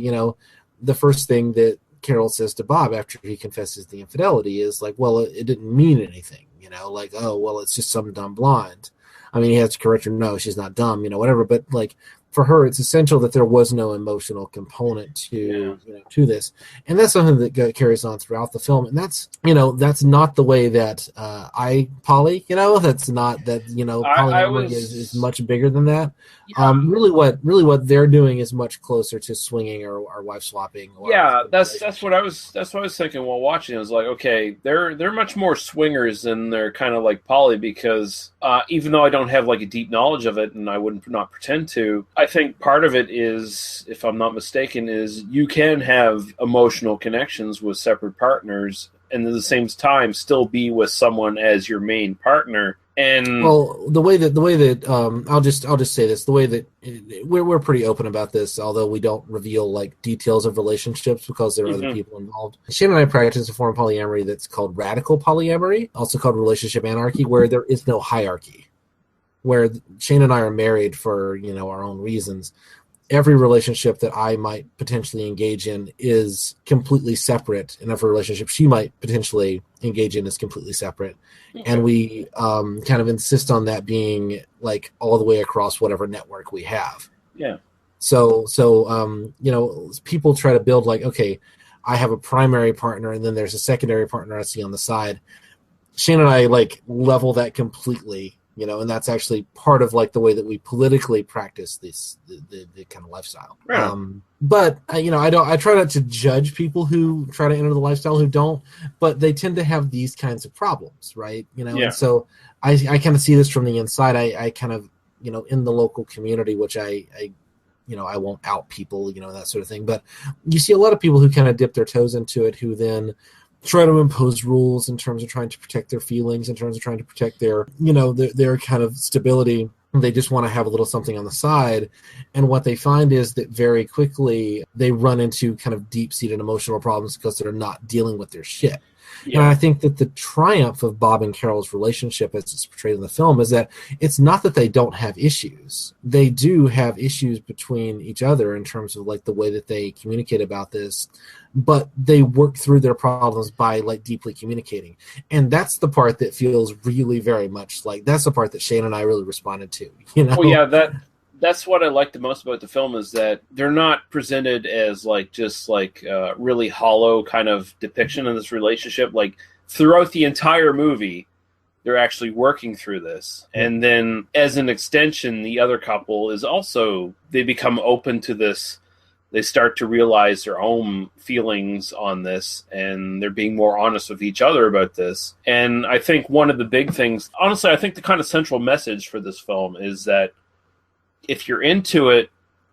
Speaker 3: the first thing that Carol says to Bob after he confesses the infidelity is like, well, it didn't mean anything, like, oh, well, it's just some dumb blonde. I mean, he has to correct her, no, she's not dumb, whatever, but like, for her, it's essential that there was no emotional component to this, and that's something that carries on throughout the film. And that's not the way that I poly. That's not that. Polyamory is much bigger than that. Yeah. Really, what they're doing is much closer to swinging or wife swapping.
Speaker 1: That's what I was thinking while watching. I was like, okay, they're much more swingers than they're kind of like poly, because even though I don't have like a deep knowledge of it, and I would not pretend to. I think part of it is, if I'm not mistaken, is you can have emotional connections with separate partners and at the same time still be with someone as your main partner. And
Speaker 3: well, the way that I'll just say this, the way that we're pretty open about this, although we don't reveal like details of relationships because there are other people involved. Shane and I practice a form of polyamory that's called radical polyamory, also called relationship anarchy, where there is no hierarchy. Where Shane and I are married for, our own reasons. Every relationship that I might potentially engage in is completely separate, and every relationship she might potentially engage in is completely separate. Okay. And we kind of insist on that being like all the way across whatever network we have.
Speaker 1: Yeah.
Speaker 3: So people try to build like, okay, I have a primary partner and then there's a secondary partner I see on the side. Shane and I like level that completely. And that's actually part of like the way that we politically practice the kind of lifestyle.
Speaker 1: Right.
Speaker 3: But I try not to judge people who try to enter the lifestyle who don't, but they tend to have these kinds of problems, right? And so I kind of see this from the inside. I kind of, in the local community, which I won't out people, that sort of thing. But you see a lot of people who kind of dip their toes into it, who then try to impose rules in terms of trying to protect their feelings, in terms of trying to protect their, their kind of stability. They just want to have a little something on the side. And what they find is that very quickly they run into kind of deep-seated emotional problems because they're not dealing with their shit. Yeah. And I think that the triumph of Bob and Carol's relationship as it's portrayed in the film is that it's not that they don't have issues. They do have issues between each other in terms of like the way that they communicate about this, but they work through their problems by like deeply communicating. And that's the part that feels really very much like, that's the part that Shane and I really responded to,
Speaker 1: Well, yeah, that's what I like the most about the film, is that they're not presented as like just like really hollow kind of depiction of this relationship. Like throughout the entire movie, they're actually working through this. And then as an extension, the other couple is also, they become open to this. They start to realize their own feelings on this, and they're being more honest with each other about this. And I think one of the big things, honestly, I think the kind of central message for this film is that if you're into it,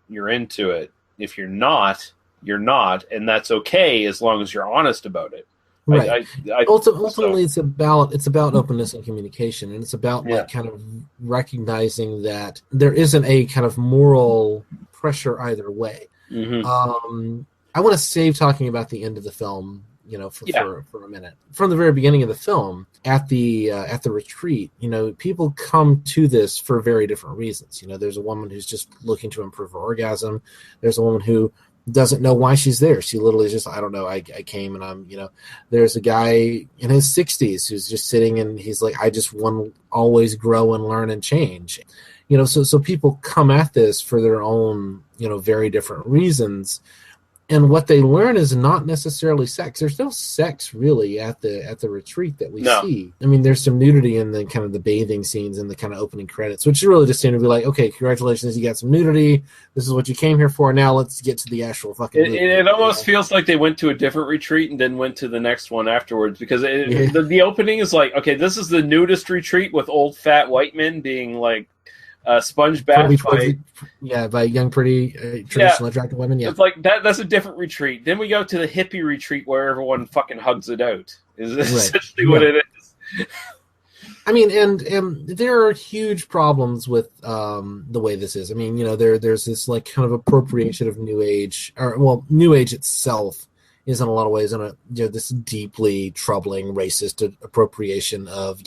Speaker 1: you're into it. If you're not, you're not, and that's okay as long as you're honest about it.
Speaker 3: Right. Ultimately, it's about openness and communication, and it's about like kind of recognizing that there isn't a kind of moral pressure either way. Mm-hmm. I want to save talking about the end of the film, for a minute. From the very beginning of the film, at the retreat, people come to this for very different reasons. There's a woman who's just looking to improve her orgasm. There's a woman who doesn't know why she's there. She literally just, I don't know, I came and I'm, there's a guy in his 60s who's just sitting and he's like, I just want to always grow and learn and change. So people come at this for their own, very different reasons. And what they learn is not necessarily sex. There's no sex really at the retreat that we see. I mean, there's some nudity in the kind of the bathing scenes and the kind of opening credits, which is really just seem to be like, okay, congratulations, you got some nudity. This is what you came here for. Now let's get to the actual fucking movie.
Speaker 1: It almost feels like they went to a different retreat and then went to the next one afterwards, because the opening is like, okay, this is the nudist retreat with old fat white men being like sponge bathed
Speaker 3: by young, pretty, traditionally attractive women. Yeah,
Speaker 1: it's like that's a different retreat. Then we go to the hippie retreat where everyone fucking hugs it out. Is essentially what it is.
Speaker 3: I mean, and there are huge problems with the way this is. I mean, there's this like kind of appropriation of New Age, New Age itself is in a lot of ways this deeply troubling racist appropriation of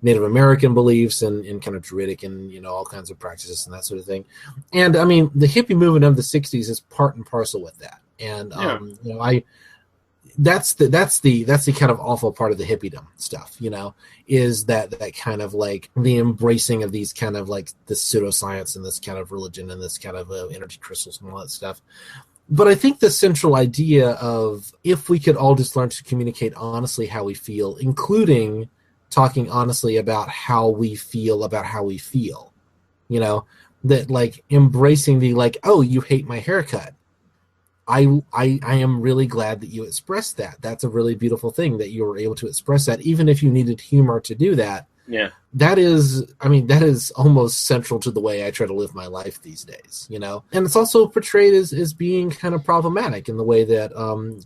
Speaker 3: Native American beliefs and kind of Druidic and all kinds of practices and that sort of thing. And I mean, the hippie movement of the '60s is part and parcel with that. And that's the kind of awful part of the hippiedom stuff. Is that kind of like the embracing of these kind of like this pseudoscience and this kind of religion and this kind of energy crystals and all that stuff. But I think the central idea of if we could all just learn to communicate honestly how we feel, including talking honestly about how we feel, that like embracing the like, oh, you hate my haircut. I am really glad that you expressed that. That's a really beautiful thing that you were able to express that, even if you needed humor to do that.
Speaker 1: Yeah.
Speaker 3: That is almost central to the way I try to live my life these days, And it's also portrayed as being kind of problematic in the way that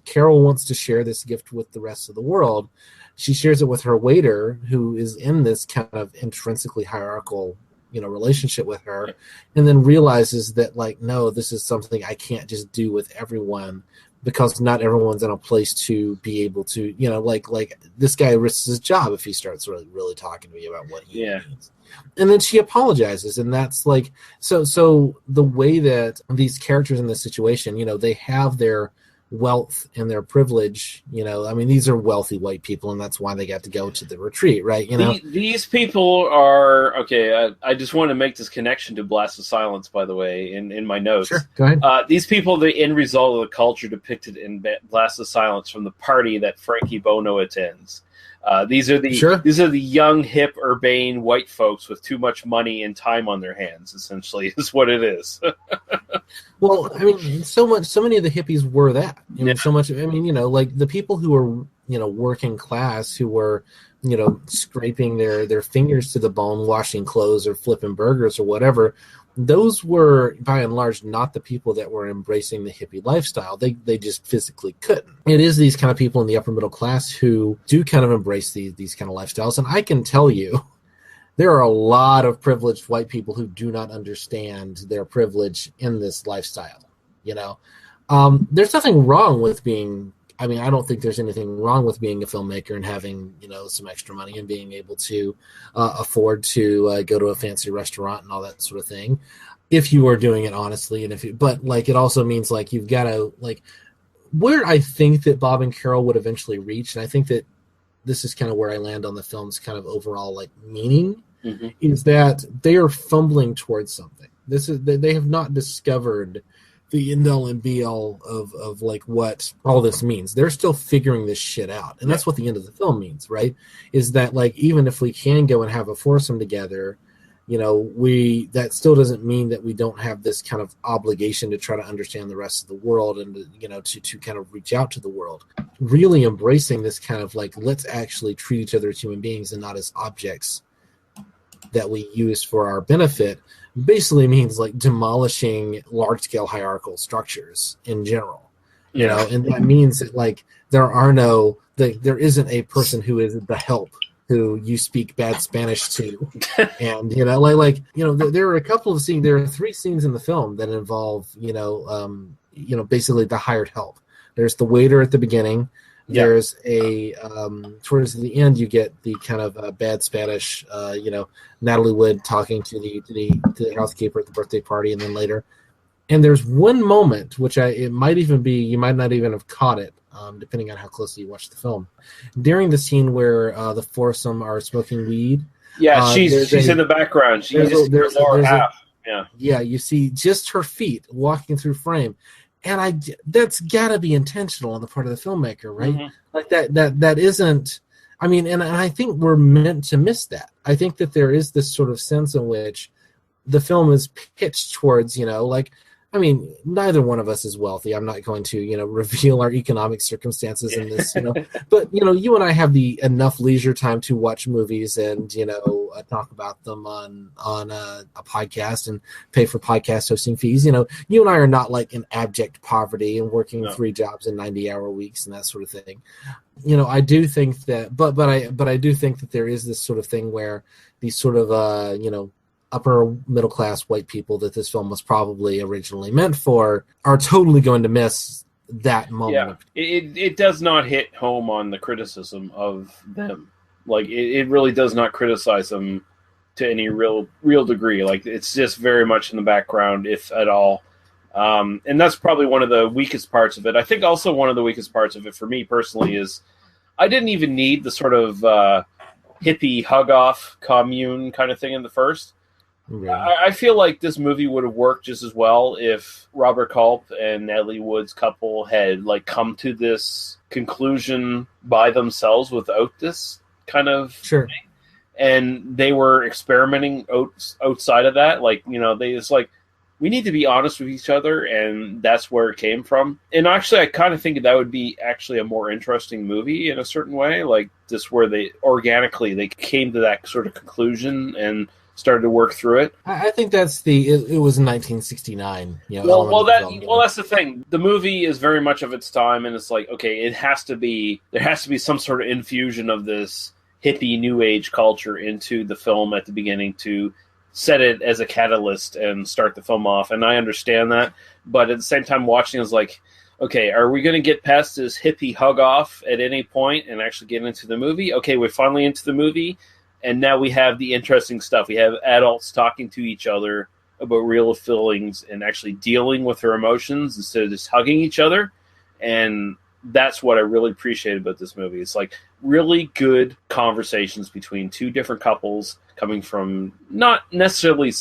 Speaker 3: Carol wants to share this gift with the rest of the world. She shares it with her waiter, who is in this kind of intrinsically hierarchical, relationship with her, and then realizes that, like, no, this is something I can't just do with everyone, because not everyone's in a place to be able to, like this guy risks his job if he starts really talking to me about what he needs. And then she apologizes, and that's like, so the way that these characters in this situation, they have their wealth and their privilege, these are wealthy white people, and that's why they got to go to the retreat, right?
Speaker 1: These people are okay. I just want to make this connection to Blast of Silence, by the way, in my notes.
Speaker 3: Sure, go ahead.
Speaker 1: These people, the end result of the culture depicted in Blast of Silence from the party that Frankie Bono attends. These are the young, hip, urbane white folks with too much money and time on their hands. Essentially, is what it is.
Speaker 3: Well, so many of the hippies were that. So much. Like the people who were, working class, who were, scraping their fingers to the bone, washing clothes or flipping burgers or whatever. Those were, by and large, not the people that were embracing the hippie lifestyle. They just physically couldn't. It is these kind of people in the upper middle class who do kind of embrace these kind of lifestyles. And I can tell you, there are a lot of privileged white people who do not understand their privilege in this lifestyle. There's nothing wrong with being, I don't think there's anything wrong with being a filmmaker and having, some extra money and being able to afford to go to a fancy restaurant and all that sort of thing, if you are doing it honestly. And but like, it also means like, you've got to like, where I think that Bob and Carol would eventually reach. And I think that this is kind of where I land on the film's kind of overall like meaning, is that they are fumbling towards something. They have not discovered the end all and be all of like what all this means. They're still figuring this shit out. And that's what the end of the film means, right? Is that like, even if we can go and have a foursome together, that still doesn't mean that we don't have this kind of obligation to try to understand the rest of the world and, to kind of reach out to the world. Really embracing this kind of like, let's actually treat each other as human beings and not as objects that we use for our benefit, basically means like demolishing large-scale hierarchical structures in general, and that means that like there isn't a person who is the help who you speak bad Spanish to, and there are a couple of scenes. There are 3 scenes in the film that involve basically the hired help. There's the waiter at the beginning. There's a towards the end you get the kind of bad Spanish, Natalie Wood talking to the housekeeper at the birthday party, and then later, and there's one moment which it might even be, you might not even have caught it, depending on how closely you watch the film, during the scene where the foursome are smoking weed.
Speaker 1: Yeah, she's in the background. She's the lower half.
Speaker 3: You see just her feet walking through frame. And that's got to be intentional on the part of the filmmaker, right?
Speaker 1: Mhm.
Speaker 3: Like that isn't. I mean, and I think we're meant to miss that. I think that there is this sort of sense in which the film is pitched towards, like, I mean, neither one of us is wealthy. I'm not going to, reveal our economic circumstances in this, but, you and I have enough leisure time to watch movies and, talk about them on a podcast and pay for podcast hosting fees. You and I are not like in abject poverty and working 3 jobs and 90-hour weeks and that sort of thing. I do think that, but I do think that there is this sort of thing where these sort of, upper middle class white people that this film was probably originally meant for are totally going to miss that moment.
Speaker 1: Yeah, it does not hit home on the criticism of them. Like it really does not criticize them to any real degree. Like it's just very much in the background, if at all. And that's probably one of the weakest parts of it. I think also one of the weakest parts of it for me personally is I didn't even need the sort of hippie hug off commune kind of thing in the first. I feel like this movie would have worked just as well if Robert Culp and Natalie Wood's couple had like come to this conclusion by themselves without this kind of
Speaker 3: thing.
Speaker 1: And they were experimenting outside of that. Like, they just like, we need to be honest with each other, and that's where it came from. And actually, I kind of think that would be actually a more interesting movie in a certain way, like just where they came to that sort of conclusion and started to work through it.
Speaker 3: I think that's it was in 1969.
Speaker 1: Well, that's the thing. The movie is very much of its time, and it's like, okay, there has to be some sort of infusion of this hippie new age culture into the film at the beginning to set it as a catalyst and start the film off. And I understand that, but at the same time, watching is like, okay, are we going to get past this hippie hug off at any point and actually get into the movie? Okay, we're finally into the movie. And now we have the interesting stuff. We have adults talking to each other about real feelings and actually dealing with their emotions instead of just hugging each other. And that's what I really appreciate about this movie. It's like really good conversations between two different couples coming from not necessarily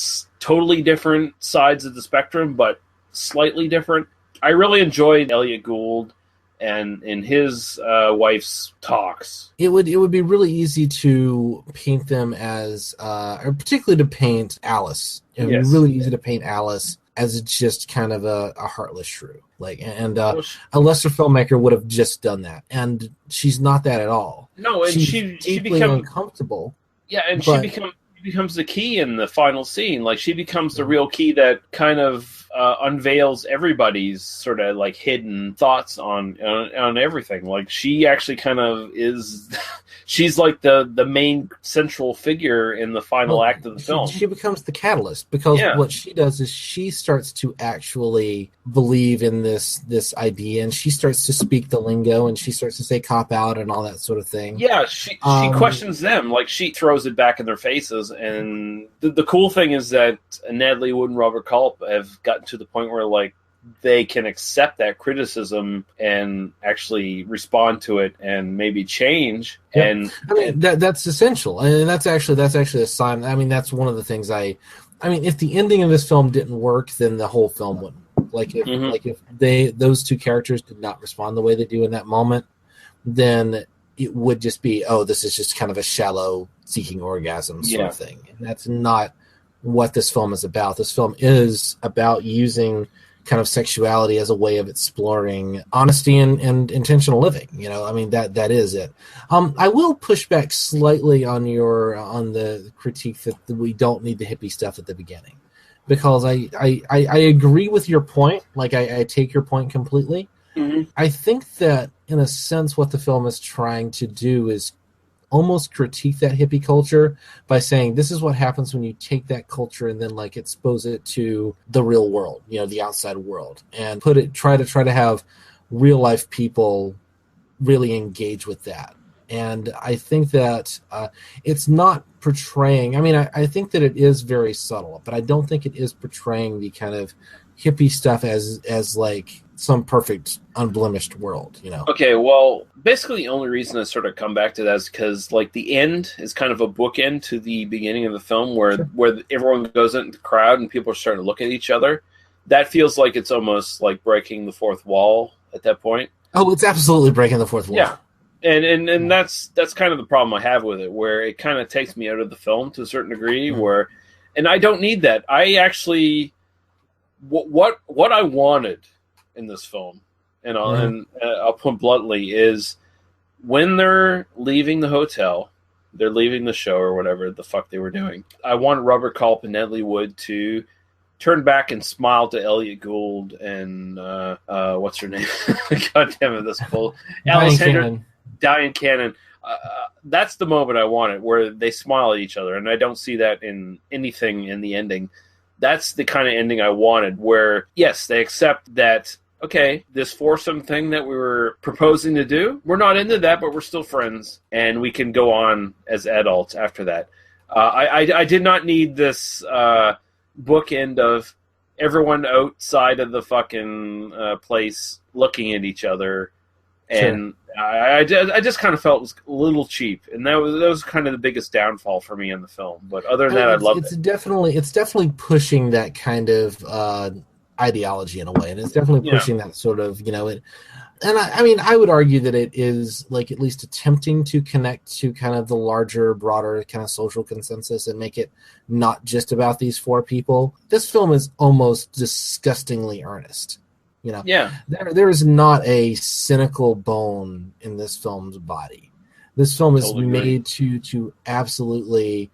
Speaker 1: totally different sides of the spectrum, but slightly different. I really enjoyed Elliot Gould and in his wife's talks.
Speaker 3: It would be really easy to paint them as, or particularly to paint Alice. It would be really easy to paint Alice as just kind of a heartless shrew. A lesser filmmaker would have just done that, and she's not that at all.
Speaker 1: No, and
Speaker 3: she's
Speaker 1: she
Speaker 3: deeply
Speaker 1: becomes
Speaker 3: uncomfortable.
Speaker 1: Yeah, and she becomes the key in the final scene. Like she becomes the real key that kind of unveils everybody's sort of like hidden thoughts on everything. Like she actually kind of is. She's like the main central figure in the final act of the film.
Speaker 3: She becomes the catalyst because what she does is she starts to actually believe in this idea, and she starts to speak the lingo, and she starts to say cop out and all that sort of thing.
Speaker 1: Yeah, she questions them. Like she throws it back in their faces. And the cool thing is that Natalie Wood and Robert Culp have gotten to the point where like they can accept that criticism and actually respond to it and maybe change.
Speaker 3: Yep.
Speaker 1: And
Speaker 3: I mean that's essential, and that's actually a sign. I mean, that's one of the things I mean, if the ending of this film didn't work, then the whole film wouldn't. Like if those two characters did not respond the way they do in that moment, then it would just be, this is just kind of a shallow seeking orgasm sort of thing. And that's not what this film is about. This film is about using kind of sexuality as a way of exploring honesty and intentional living. I mean, that is it. I will push back slightly on the critique that we don't need the hippie stuff at the beginning, because I agree with your point. Like I take your point completely. Mm-hmm. I think that in a sense, what the film is trying to do is almost critique that hippie culture by saying this is what happens when you take that culture and then like expose it to the real world, the outside world, and try to have real life people really engage with that. And I think that it's not portraying, I think that it is very subtle, but I don't think it is portraying the kind of hippie stuff as like some perfect unblemished world.
Speaker 1: Okay, well, basically the only reason I sort of come back to that is because like the end is kind of a bookend to the beginning of the film where everyone goes into the crowd and people are starting to look at each other. that feels like it's almost like breaking the fourth wall at that point.
Speaker 3: Oh, it's absolutely breaking the fourth wall.
Speaker 1: Yeah. And that's kind of the problem I have with it, where it kind of takes me out of the film to a certain degree. Where, and I don't need that. I actually, what I wanted in this film, and I'll put bluntly, is when they're leaving the hotel, they're leaving the show or whatever the fuck they were doing. I want Robert Culp and Natalie Wood to turn back and smile to Elliot Gould and what's her name? God damn it, this full Diane Cannon. That's the moment I wanted, where they smile at each other, and I don't see that in anything in the ending. That's the kind of ending I wanted, where yes, they accept that. Okay, this foursome thing that we were proposing to do, we're not into that, but we're still friends, and we can go on as adults after that. I did not need this bookend of everyone outside of the fucking place looking at each other, and sure. I just kind of felt it was a little cheap, and that was kind of the biggest downfall for me in the film. But other than that, I loved it. It's
Speaker 3: definitely pushing that kind of ideology in a way, and it's definitely pushing that sort of, and I mean, I would argue that it is like at least attempting to connect to kind of the larger, broader kind of social consensus and make it not just about these four people. This film is almost disgustingly earnest. There is not a cynical bone in this film's body. This film is made to absolutely,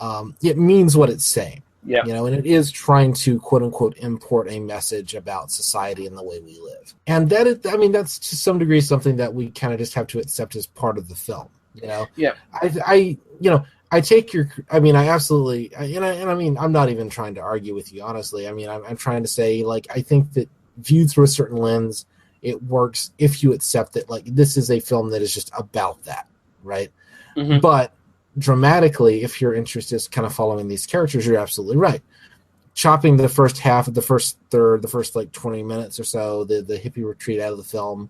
Speaker 3: it means what it's saying. Yeah, and it is trying to quote unquote import a message about society and the way we live, and that's to some degree something that we kind of just have to accept as part of the film. Yeah, I take your. I mean, I absolutely, I mean, I'm not even trying to argue with you, honestly. I mean, I'm trying to say, like, I think that viewed through a certain lens, it works if you accept that, like, this is a film that is just about that, right? Mm-hmm. But dramatically, if your interest is kind of following these characters, you're absolutely right. Chopping the first half of the first third, the first like 20 minutes or so, the hippie retreat out of the film,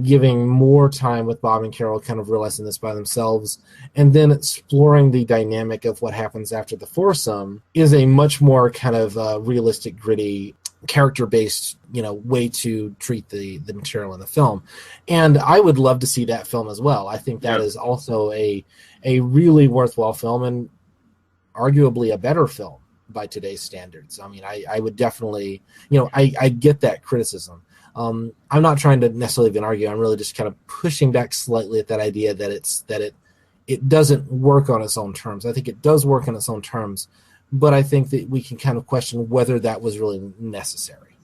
Speaker 3: giving more time with Bob and Carol kind of realizing this by themselves, and then exploring the dynamic of what happens after the foursome is a much more kind of realistic, gritty, character-based, way to treat the material in the film. And I would love to see that film as well. I think that is also a really worthwhile film, and arguably a better film by today's standards. I mean, I would definitely, I get that criticism. I'm not trying to necessarily even argue. I'm really just kind of pushing back slightly at that idea that it doesn't work on its own terms. I think it does work on its own terms, but I think that we can kind of question whether that was really necessary,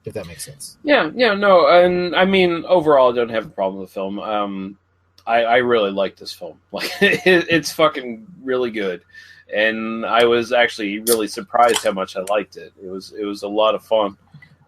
Speaker 3: if that makes sense. Yeah, no, and I mean, overall, I don't have a problem with the film. I really like this film. Like, it's fucking really good, and I was actually really surprised how much I liked it. It was a lot of fun,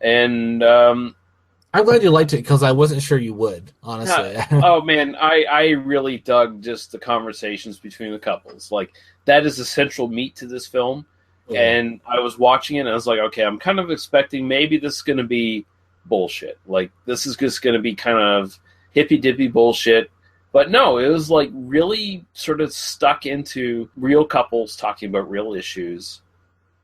Speaker 3: and I'm glad you liked it because I wasn't sure you would, honestly. Oh man, I really dug just the conversations between the couples. Like, that is the central meat to this film. Yeah. And I was watching it and I was like, okay, I'm kind of expecting maybe this is going to be bullshit. Like, this is just going to be kind of hippy-dippy bullshit. But no, it was like really sort of stuck into real couples talking about real issues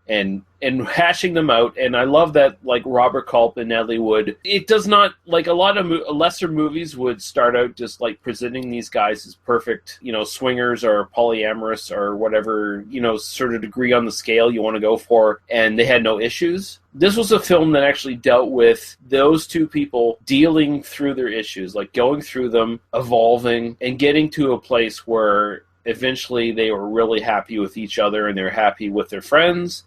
Speaker 3: and hashing them out. And I love that, like, Robert Culp and Natalie Wood, it does not, like, a lot of lesser movies would start out just like presenting these guys as perfect, swingers or polyamorous or whatever, sort of degree on the scale you want to go for, and they had no issues. This was a film that actually dealt with those two people dealing through their issues, like going through them, evolving, and getting to a place where eventually they were really happy with each other and they're happy with their friends.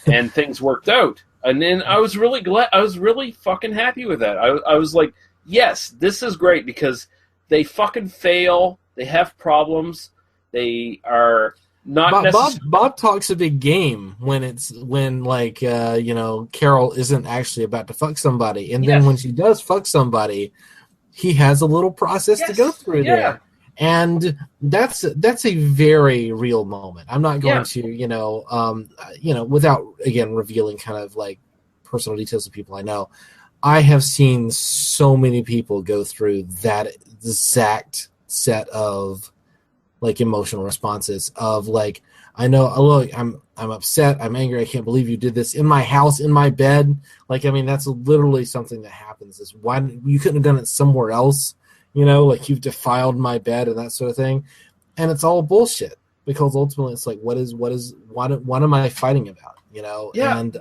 Speaker 3: And things worked out. And then I was really glad. I was really fucking happy with that. I was like, yes, this is great, because they fucking fail. They have problems. They are not necessarily... Bob talks a big game when Carol isn't actually about to fuck somebody. And then when she does fuck somebody, he has a little process to go through there. And that's a very real moment. I'm not going to, without, again, revealing kind of like personal details of people I know, I have seen so many people go through that exact set of like emotional responses of like, I know, look, I'm upset. I'm angry. I can't believe you did this in my house, in my bed. Like, I mean, that's literally something that happens. Is why you couldn't have done it somewhere else? You know, like you've defiled my bed and that sort of thing. And it's all bullshit because ultimately it's like, what am I fighting about? You know,
Speaker 1: Yeah.
Speaker 3: And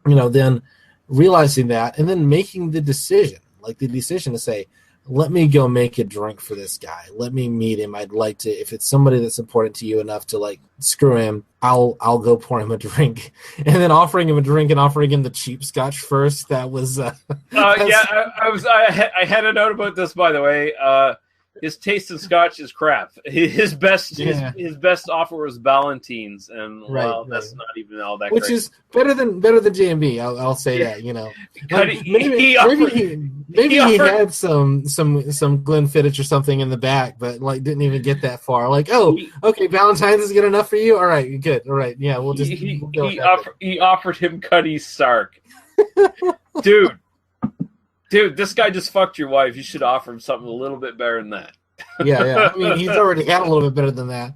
Speaker 3: you know, then realizing that and then making the decision to say, let me go make a drink for this guy. Let me meet him. I'd like to, if it's somebody that's important to you enough to like screw him, I'll go pour him a drink. And then offering him a drink and offering him the cheap scotch first. That was
Speaker 1: I had a note about this, by the way. His taste in scotch is crap. His best offer was Ballantines, and that's not even all that.
Speaker 3: Which
Speaker 1: great.
Speaker 3: is better than J&B. I'll say that. You know, like, maybe he had some Glenfiddich or something in the back, but like didn't even get that far. Like, okay, Valentine's is good enough for you. All right, good. All right, yeah, we'll just.
Speaker 1: He offered him Cuddy Sark, dude. Dude, this guy just fucked your wife. You should offer him something a little bit better than that.
Speaker 3: Yeah. I mean, he's already had a little bit better than that.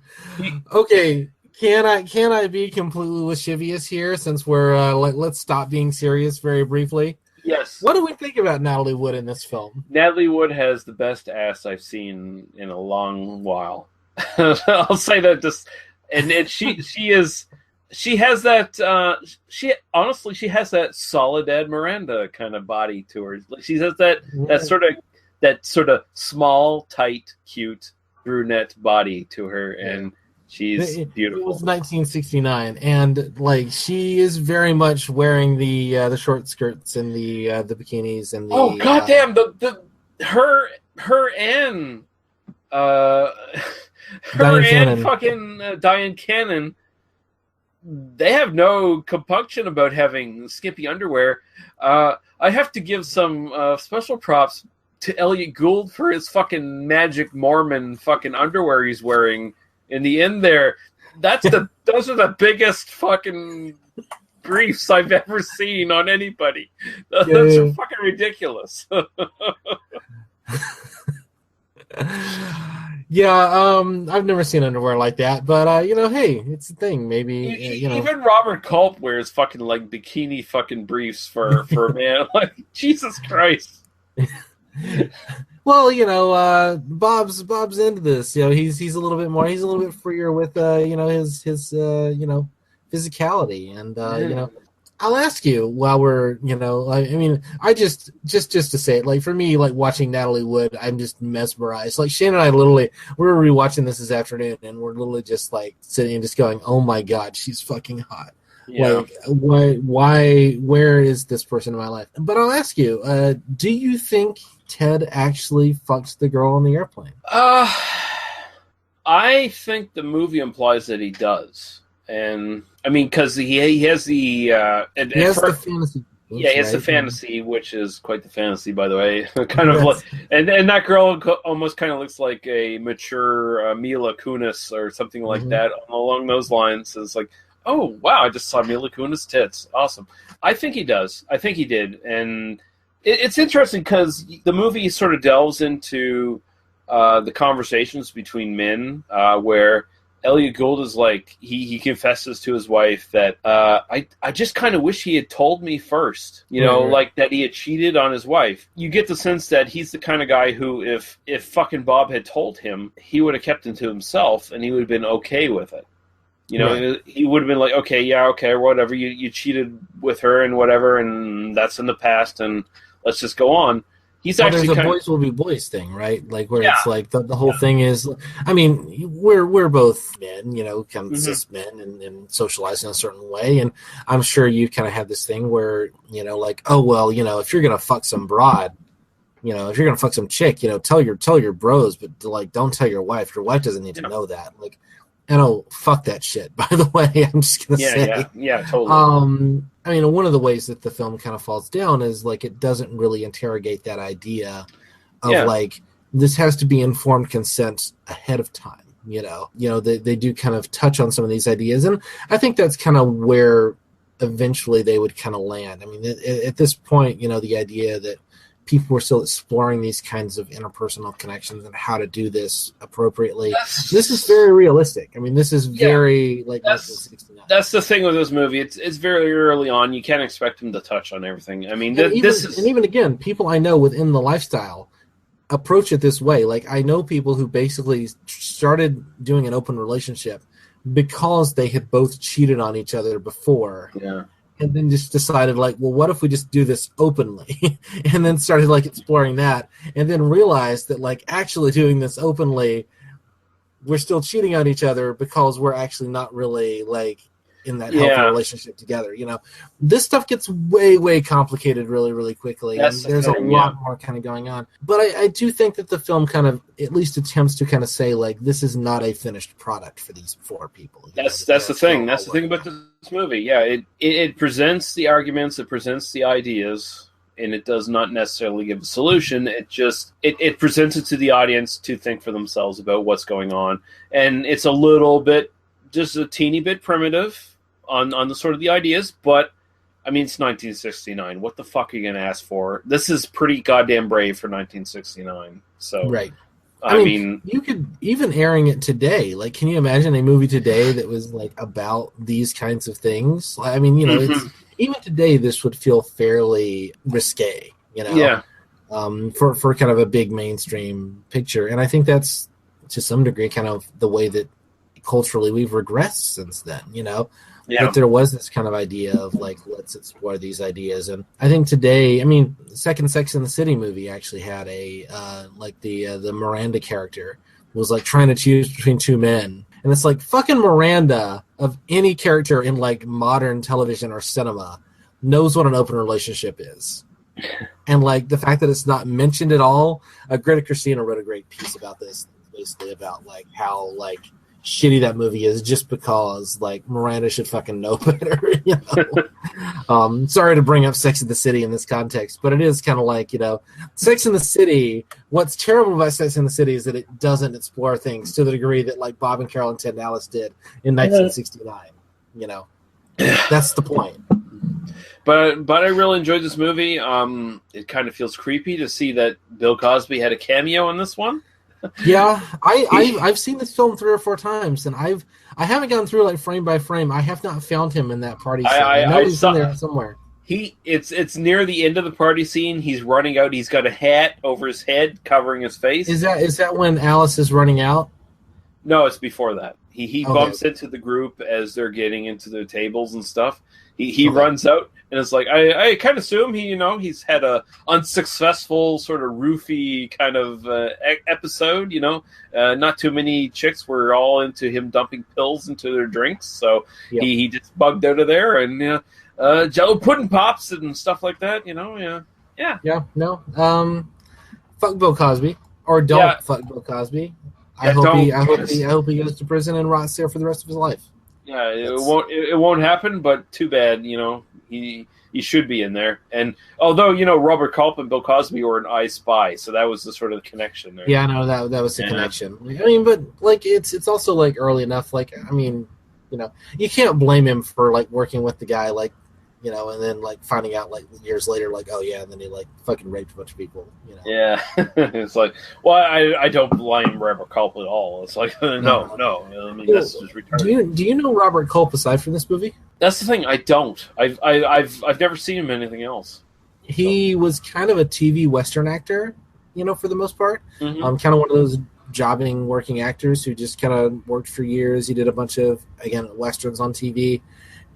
Speaker 3: Okay, can I be completely lascivious here? Since we're let's stop being serious very briefly.
Speaker 1: Yes.
Speaker 3: What do we think about Natalie Wood in this film?
Speaker 1: Natalie Wood has the best ass I've seen in a long while. I'll say that she has that. She has that Soledad Miranda kind of body to her. She has that sort of small, tight, cute brunette body to her, and she's beautiful.
Speaker 3: It was 1969, and like she is very much wearing the short skirts and the bikinis and the.
Speaker 1: Goddamn! Her and Diane Cannon. They have no compunction about having skimpy underwear. I have to give some special props to Elliot Gould for his fucking magic Mormon fucking underwear he's wearing in the end there. Those are the biggest fucking briefs I've ever seen on anybody. Those are fucking ridiculous.
Speaker 3: Yeah, I've never seen underwear like that, but you know, hey, it's a thing. Maybe
Speaker 1: even Robert Culp wears fucking like bikini fucking briefs for a man. Like Jesus Christ.
Speaker 3: Well, you know, Bob's into this. You know, he's a little bit freer with his physicality, and you know. I'll ask you while we're, you know, I mean, I just to say it, like for me, like watching Natalie Wood, I'm just mesmerized. Like Shane and I we're rewatching this afternoon, and we're literally just like sitting and just going, "Oh my God, she's fucking hot." Yeah. Like, where is this person in my life? But I'll ask you, do you think Ted actually fucked the girl on the airplane?
Speaker 1: I think the movie implies that he does. And I mean, because he has the
Speaker 3: the fantasy.
Speaker 1: Yeah, it's the fantasy, which is quite the fantasy, by the way. Kind of like, and that girl almost kind of looks like a mature Mila Kunis or something like that along those lines. It's like, oh wow, I just saw Mila Kunis tits. Awesome. I think he does. I think he did, and it's interesting because the movie sort of delves into the conversations between men, where Elliot Gould is like, he confesses to his wife that I just kind of wish he had told me first, you know, like that he had cheated on his wife. You get the sense that he's the kind of guy who, if fucking Bob had told him, he would have kept it to himself and he would have been okay with it. You know, he would have been like, okay, whatever, you cheated with her and whatever, and that's in the past, and let's just go on. He's actually
Speaker 3: there's a boys will be boys thing, right? Like where it's like the whole thing is. I mean, we're both men, you know, kind of cis men, and socialized in a certain way. And I'm sure you kind of have this thing where, you know, like, oh well, you know, if you're gonna fuck some broad, you know, if you're gonna fuck some chick, you know, tell your bros, but like don't tell your wife. Your wife doesn't need to know that. Like, and oh, fuck that shit. By the way, I'm just gonna say,
Speaker 1: yeah, totally.
Speaker 3: I mean, one of the ways that the film kind of falls down is like it doesn't really interrogate that idea of like this has to be informed consent ahead of time. You know, they do kind of touch on some of these ideas, and I think that's kind of where eventually they would kind of land. I mean, at this point, you know, the idea that people were still exploring these kinds of interpersonal connections and how to do this appropriately. This is very realistic. I mean, this is very like 1969.
Speaker 1: That's the thing with this movie. It's very early on. You can't expect him to touch on everything. I mean, even again, people I know within the lifestyle approach it this way. Like, I know people who basically started doing an open relationship because they had both cheated on each other before. Yeah.
Speaker 3: And then just decided, like, well, what if we just do this openly? And then started, like, exploring that. And then realized that, like, actually doing this openly, we're still cheating on each other because we're actually not really, like, in that healthy relationship together. You know, this stuff gets way, way complicated really, really quickly. And there's a lot more kind of going on. But I do think that the film kind of at least attempts to kind of say, like, this is not a finished product for these four people.
Speaker 1: That's the thing. That's the thing about this movie. Yeah, it presents the arguments, it presents the ideas, and it does not necessarily give a solution. It just it presents it to the audience to think for themselves about what's going on. And it's a little bit, just a teeny bit primitive on the sort of the ideas, but I mean, it's 1969. What the fuck are you going to ask for? This is pretty goddamn brave for 1969. So,
Speaker 3: right.
Speaker 1: I mean,
Speaker 3: you could even airing it today. Like, can you imagine a movie today that was like about these kinds of things? I mean, you know, it's even today this would feel fairly risque. You know,
Speaker 1: yeah.
Speaker 3: For kind of a big mainstream picture, and I think that's to some degree kind of the way that culturally we've regressed since then. You know.
Speaker 1: Yeah.
Speaker 3: But there was this kind of idea of, like, let's explore these ideas. And I think today, I mean, the second Sex and the City movie actually had a, like, the Miranda character was, like, trying to choose between two men. And it's like, fucking Miranda, of any character in, like, modern television or cinema, knows what an open relationship is. And, like, the fact that it's not mentioned at all, Greta Christina wrote a great piece about this, basically about, like, how, like, shitty that movie is just because, like, Miranda should fucking know better, you know? Sorry to bring up Sex and the City in this context, but it is kind of like, you know, Sex and the City, what's terrible about Sex and the City is that it doesn't explore things to the degree that, like, Bob and Carol and Ted Dallas did in 1969, you know? That's the point.
Speaker 1: But I really enjoyed this movie. It kind of feels creepy to see that Bill Cosby had a cameo in this one.
Speaker 3: Yeah, I've seen this film 3 or 4 times, and I haven't gone through, like, frame by frame. I have not found him in that party scene. I know he's in there somewhere.
Speaker 1: It's near the end of the party scene. He's running out. He's got a hat over his head covering his face.
Speaker 3: Is that when Alice is running out?
Speaker 1: No, it's before that. He bumps into the group as they're getting into their tables and stuff. He runs out, and it's like, I kind of assume he's had a unsuccessful sort of roofie kind of episode, you know. Not too many chicks were all into him dumping pills into their drinks, so he just bugged out of there, and Jello pudding pops and stuff like that, you know. Yeah.
Speaker 3: No. Fuck Bill Cosby, or don't fuck Bill Cosby. I hope he goes to prison and rots there for the rest of his life.
Speaker 1: Yeah, it won't happen, but too bad, you know. He should be in there. And although, you know, Robert Culp and Bill Cosby were an I Spy, so that was the sort of connection there.
Speaker 3: Yeah, I know that was the connection. I mean, but, like, it's also, like, early enough. Like, I mean, you know, you can't blame him for, like, working with the guy, like, you know, and then, like, finding out, like, years later, like, oh yeah, and then he, like, fucking raped a bunch of people, you know.
Speaker 1: Yeah. It's like, well, I don't blame Robert Culp at all. It's like, no. I mean, that's just retarded.
Speaker 3: Do you know Robert Culp aside from this movie?
Speaker 1: That's the thing. I don't. I've never seen him in anything else.
Speaker 3: He was kind of a TV Western actor, you know, for the most part.
Speaker 1: Mm-hmm.
Speaker 3: Kind of one of those jobbing working actors who just kind of worked for years. He did a bunch of, again, Westerns on TV.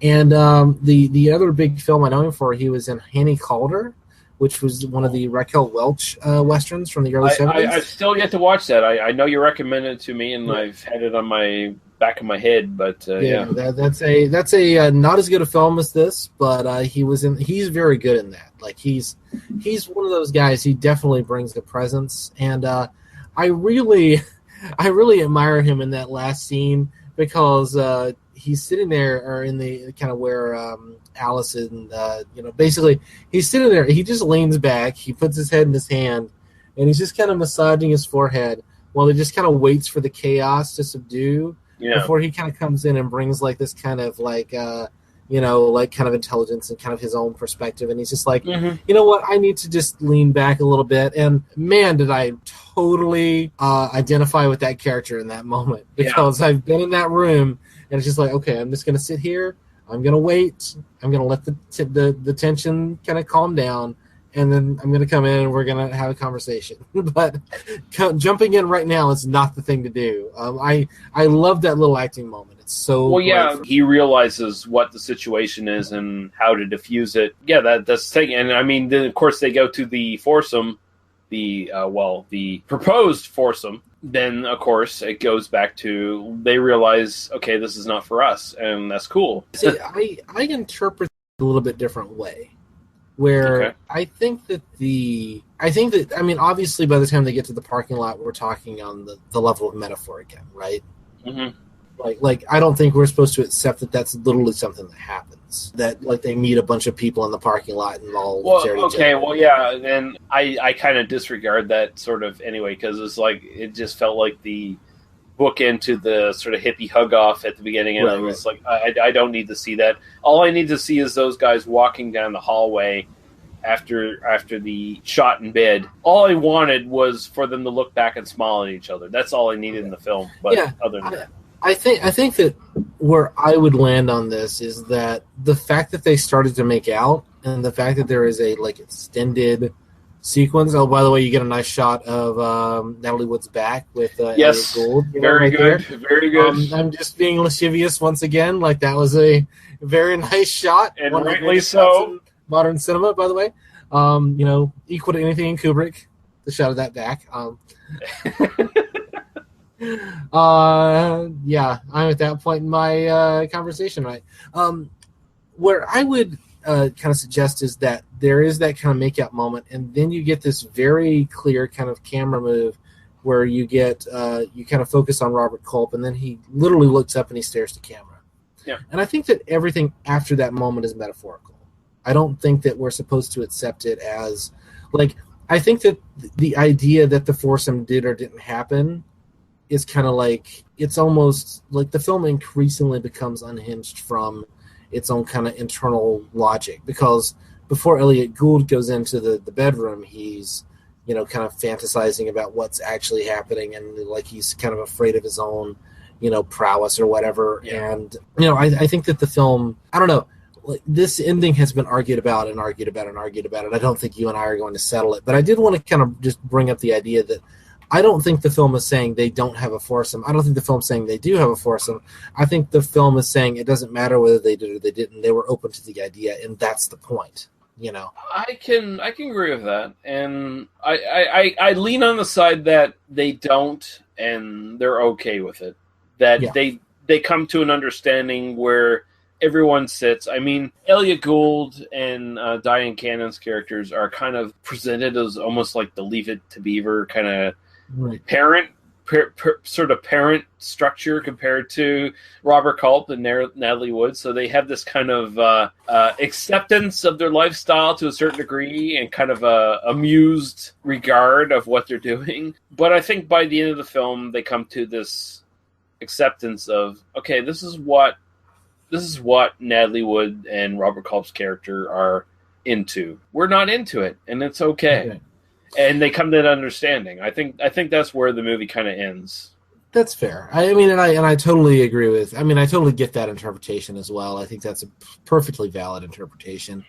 Speaker 3: And the other big film I know him for, he was in Hanny Calder, which was one of the Raquel Welch Westerns from the early 70s.
Speaker 1: I've still yet to watch that. I know you recommended it to me, and I've had it on my back of my head, but
Speaker 3: that's a not as good a film as this, but he's very good in that. Like, he's one of those guys. He definitely brings the presence, and I really admire him in that last scene because he's sitting there, or in the kind of where Alice and you know, basically he's sitting there. He just leans back. He puts his head in his hand, and he's just kind of massaging his forehead while he just kind of waits for the chaos to subdue before he kind of comes in and brings, like, this kind of, like, like kind of intelligence and kind of his own perspective. And he's just like, you know what? I need to just lean back a little bit. And man, did I totally identify with that character in that moment, because I've been in that room and it's just like, okay, I'm just going to sit here. I'm going to wait. I'm going to let the tension kind of calm down. And then I'm going to come in and we're going to have a conversation. But jumping in right now is not the thing to do. I love that little acting moment. It's so
Speaker 1: well, yeah.
Speaker 3: great.
Speaker 1: He realizes what the situation is and how to diffuse it. Yeah, that's the thing. And I mean, then of course they go to the foursome, the proposed foursome. Then of course it goes back to they realize, okay, this is not for us, and that's cool.
Speaker 3: See, I interpret it a little bit different way. Where I think that obviously by the time they get to the parking lot, we're talking on the level of metaphor again, right?
Speaker 1: Mm-hmm.
Speaker 3: Like I don't think we're supposed to accept that that's literally something that happens. That like they meet a bunch of people in the parking lot and all.
Speaker 1: And I kind of disregard that sort of anyway, because it's like it just felt like the book into the sort of hippie hug off at the beginning, and it was like I don't need to see that. All I need to see is those guys walking down the hallway after the shot in bed. All I wanted was for them to look back and smile at each other. That's all I needed in the film. But other than that,
Speaker 3: I think that where I would land on this is that the fact that they started to make out and the fact that there is a like extended sequence. Oh, by the way, you get a nice shot of Natalie Wood's back with Elliot Gould.
Speaker 1: Very good. Very good.
Speaker 3: I'm just being lascivious once again. Like that was a very nice shot,
Speaker 1: and rightly so.
Speaker 3: Modern cinema, by the way. Equal to anything in Kubrick. The shot of that back. I'm at that point in my conversation, right? Where I would kind of suggest is that there is that kind of make-out moment, and then you get this very clear kind of camera move where you get you kind of focus on Robert Culp, and then he literally looks up and he stares to camera.
Speaker 1: Yeah.
Speaker 3: And I think that everything after that moment is metaphorical. I don't think that we're supposed to accept it as like. I think that the idea that the foursome did or didn't happen is kind of like it's almost like the film increasingly becomes unhinged from its own kind of internal logic, because before Elliot Gould goes into the bedroom, he's kind of fantasizing about what's actually happening, and like he's kind of afraid of his own prowess or whatever. And I think that the film, I don't know, like this ending has been argued about. I don't think you and I are going to settle it, but I did want to kind of just bring up the idea that I don't think the film is saying they don't have a foursome. I don't think the film is saying they do have a foursome. I think the film is saying it doesn't matter whether they did or they didn't. They were open to the idea, and that's the point.
Speaker 1: I can agree with that, and I lean on the side that they don't, and they're okay with it. That they come to an understanding where everyone sits. I mean, Elliot Gould and Diane Cannon's characters are kind of presented as almost like the Leave It to Beaver kind of parent structure compared to Robert Culp and Natalie Wood. So they have this kind of acceptance of their lifestyle to a certain degree and kind of a amused regard of what they're doing. But I think by the end of the film, they come to this acceptance of, okay, this is what Natalie Wood and Robert Culp's character are into. We're not into it, and it's okay. And they come to that understanding. I think that's where the movie kind of ends.
Speaker 3: That's fair. I mean, and I totally agree with. I mean, I totally get that interpretation as well. I think that's a perfectly valid interpretation,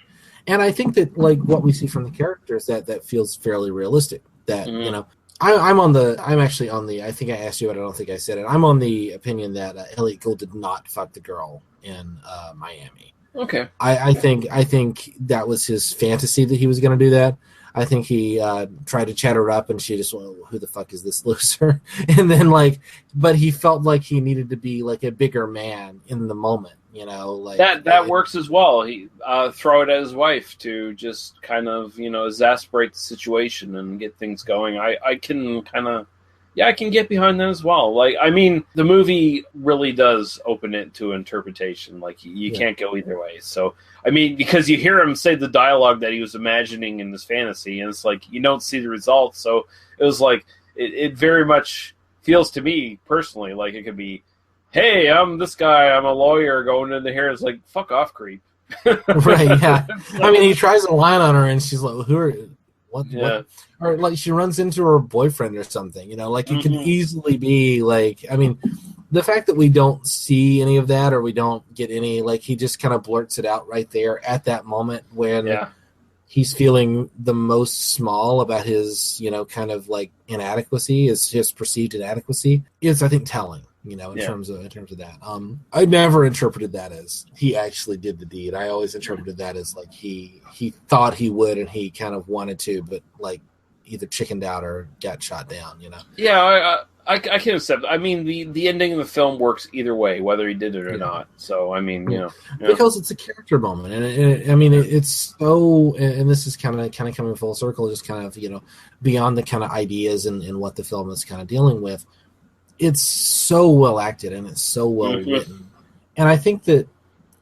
Speaker 3: and I think that like what we see from the characters that feels fairly realistic. That I'm actually on the. I think I asked you, but I don't think I said it. I'm on the opinion that Elliot Gould did not fuck the girl in Miami.
Speaker 1: Okay.
Speaker 3: I think that was his fantasy that he was going to do that. I think he tried to chat her up, and she just went, "Who the fuck is this loser?" And then but he felt like he needed to be like a bigger man in the moment, like
Speaker 1: that works as well. He throw it at his wife to just kind of exasperate the situation and get things going. I can kind of. Yeah, I can get behind that as well. Like, I mean, the movie really does open it to interpretation. Like, you can't go either way. So, I mean, because you hear him say the dialogue that he was imagining in this fantasy, and it's like, you don't see the results. So, it was like, it very much feels to me, personally, like it could be hey, I'm this guy, I'm a lawyer going into here. It's like, fuck off, creep.
Speaker 3: Right, yeah. I mean, he tries a line on her, and she's like, who are, what? Or, like, she runs into her boyfriend or something, you know? Like, it could easily be, like, I mean, the fact that we don't see any of that or we don't get any, like, he just kind of blurts it out right there at that moment when he's feeling the most small about his, you know, kind of, like, inadequacy, his perceived inadequacy, is, I think, telling. You know, in terms of that, I never interpreted that as he actually did the deed. I always interpreted that as like he thought he would and he kind of wanted to, but like either chickened out or got shot down. You know?
Speaker 1: Yeah, I can accept. I mean, the ending of the film works either way, whether he did it or not. So I mean, you know,
Speaker 3: because it's a character moment, and I mean, it's so, and this is kind of coming full circle, just kind of, you know, beyond the kind of ideas and what the film is kind of dealing with. It's so well acted and it's so well written, and I think that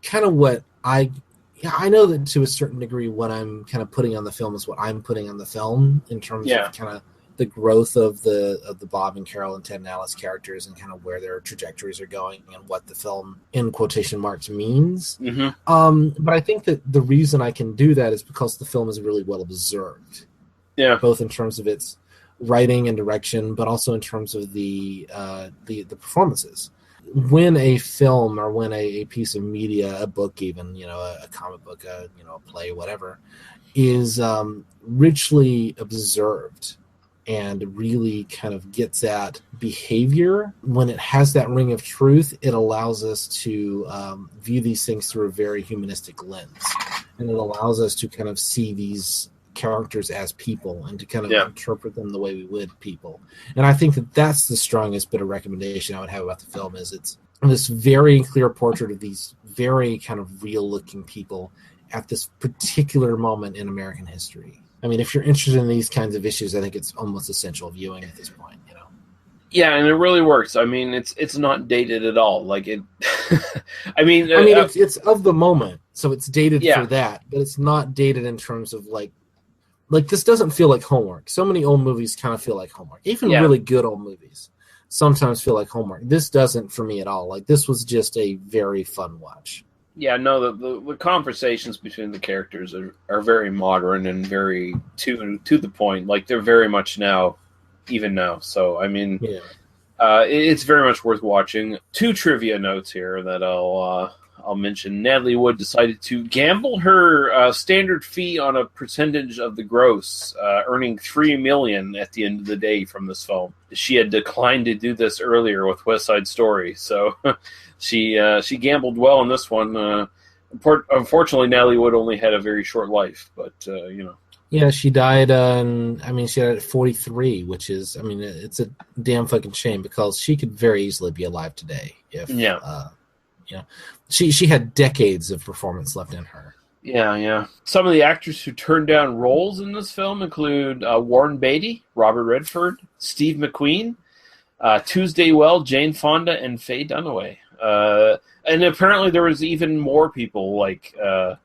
Speaker 3: kind of what I know that to a certain degree what I'm kind of putting on the film is what I'm putting on the film in terms of kind of the growth of the Bob and Carol and Ted and Alice characters and kind of where their trajectories are going and what the film in quotation marks means. But I think that the reason I can do that is because the film is really well observed.
Speaker 1: Yeah,
Speaker 3: both in terms of its writing and direction, but also in terms of the performances. When a film or when a piece of media, a book even, you know, a comic book, you know, a play, whatever, is richly observed and really kind of gets at behavior, when it has that ring of truth, it allows us to view these things through a very humanistic lens. And it allows us to kind of see these characters as people and to kind of interpret them the way we would people. And I think that that's the strongest bit of recommendation I would have about the film is it's this very clear portrait of these very kind of real looking people at this particular moment in American history. I mean, if you're interested in these kinds of issues, I think it's almost essential viewing at this point, you know?
Speaker 1: Yeah, and it really works. I mean, it's not dated at all. Like it, I mean,
Speaker 3: it's of the moment, so it's dated for that, but it's not dated in terms of like this doesn't feel like homework. So many old movies kind of feel like homework. Even really good old movies sometimes feel like homework. This doesn't for me at all. Like, this was just a very fun watch.
Speaker 1: Yeah, no, the conversations between the characters are very modern and very to the point. Like, they're very much even now. So, I mean, it's very much worth watching. 2 trivia notes here that I'll mention. Natalie Wood decided to gamble her standard fee on a percentage of the gross, earning $3 million at the end of the day from this film. She had declined to do this earlier with West Side Story, so she gambled well on this one. Unfortunately, Natalie Wood only had a very short life, but you know.
Speaker 3: Yeah, she died. She died at 43, which is, I mean, it's a damn fucking shame because she could very easily be alive today if. You know, she had decades of performance left in her.
Speaker 1: Yeah. Some of the actors who turned down roles in this film include Warren Beatty, Robert Redford, Steve McQueen, Tuesday Weld, Jane Fonda, and Faye Dunaway. And apparently there was even more people like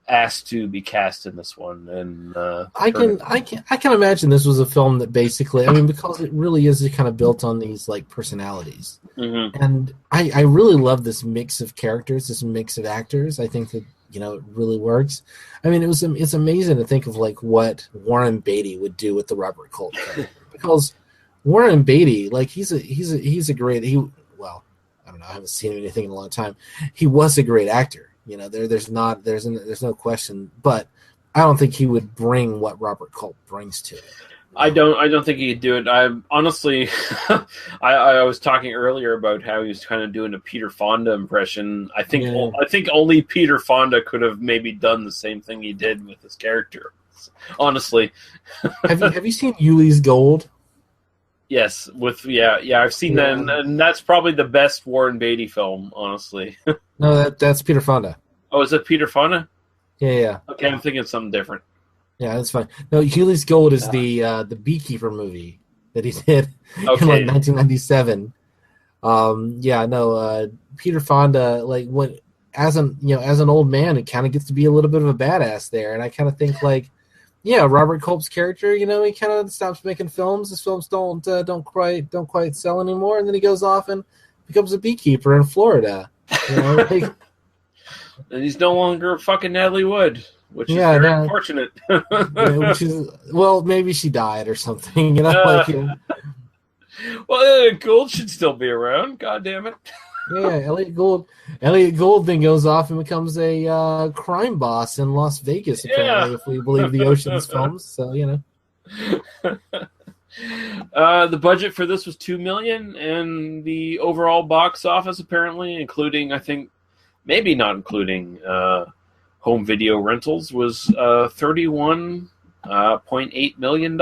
Speaker 1: asked to be cast in this one. And
Speaker 3: I can imagine this was a film that basically, I mean, because it really is kind of built on these like personalities. And I really love this mix of characters, this mix of actors. I think that, you know, it really works. I mean, it's amazing to think of like what Warren Beatty would do with the Robert Culp character, because Warren Beatty, like he's a great, I don't know, I haven't seen anything in a long time. He was a great actor. You know, there's no question, but I don't think he would bring what Robert Culp brings to it.
Speaker 1: I don't think he could do it. I honestly, I was talking earlier about how he was kind of doing a Peter Fonda impression. I think only Peter Fonda could have maybe done the same thing he did with his character. Honestly,
Speaker 3: have you seen Ulee's Gold?
Speaker 1: Yes, I've seen that, and that's probably the best Warren Beatty film, honestly.
Speaker 3: No, that's Peter Fonda.
Speaker 1: Oh, is it Peter Fonda?
Speaker 3: Yeah.
Speaker 1: Okay, I'm thinking something different.
Speaker 3: Yeah, that's fine. No, Ulee's Gold is the Beekeeper movie that he did in like 1997. Peter Fonda, like when as an old man, it kind of gets to be a little bit of a badass there, and I kind of think like. Yeah, Robert Culp's character, you know, he kind of stops making films. His films don't quite sell anymore, and then he goes off and becomes a beekeeper in Florida. You know, like,
Speaker 1: and he's no longer fucking Natalie Wood, which is
Speaker 3: Yeah,
Speaker 1: very
Speaker 3: no.
Speaker 1: unfortunate.
Speaker 3: yeah, which is, well, maybe she died or something. You know, like, you know.
Speaker 1: Well, Gould should still be around. God damn it.
Speaker 3: Yeah, Elliot Gould then goes off and becomes a crime boss in Las Vegas, apparently, if we believe the Ocean's films. So, you know.
Speaker 1: The budget for this was $2 million, and the overall box office, apparently, including, I think, maybe not including home video rentals, was $31.8 million.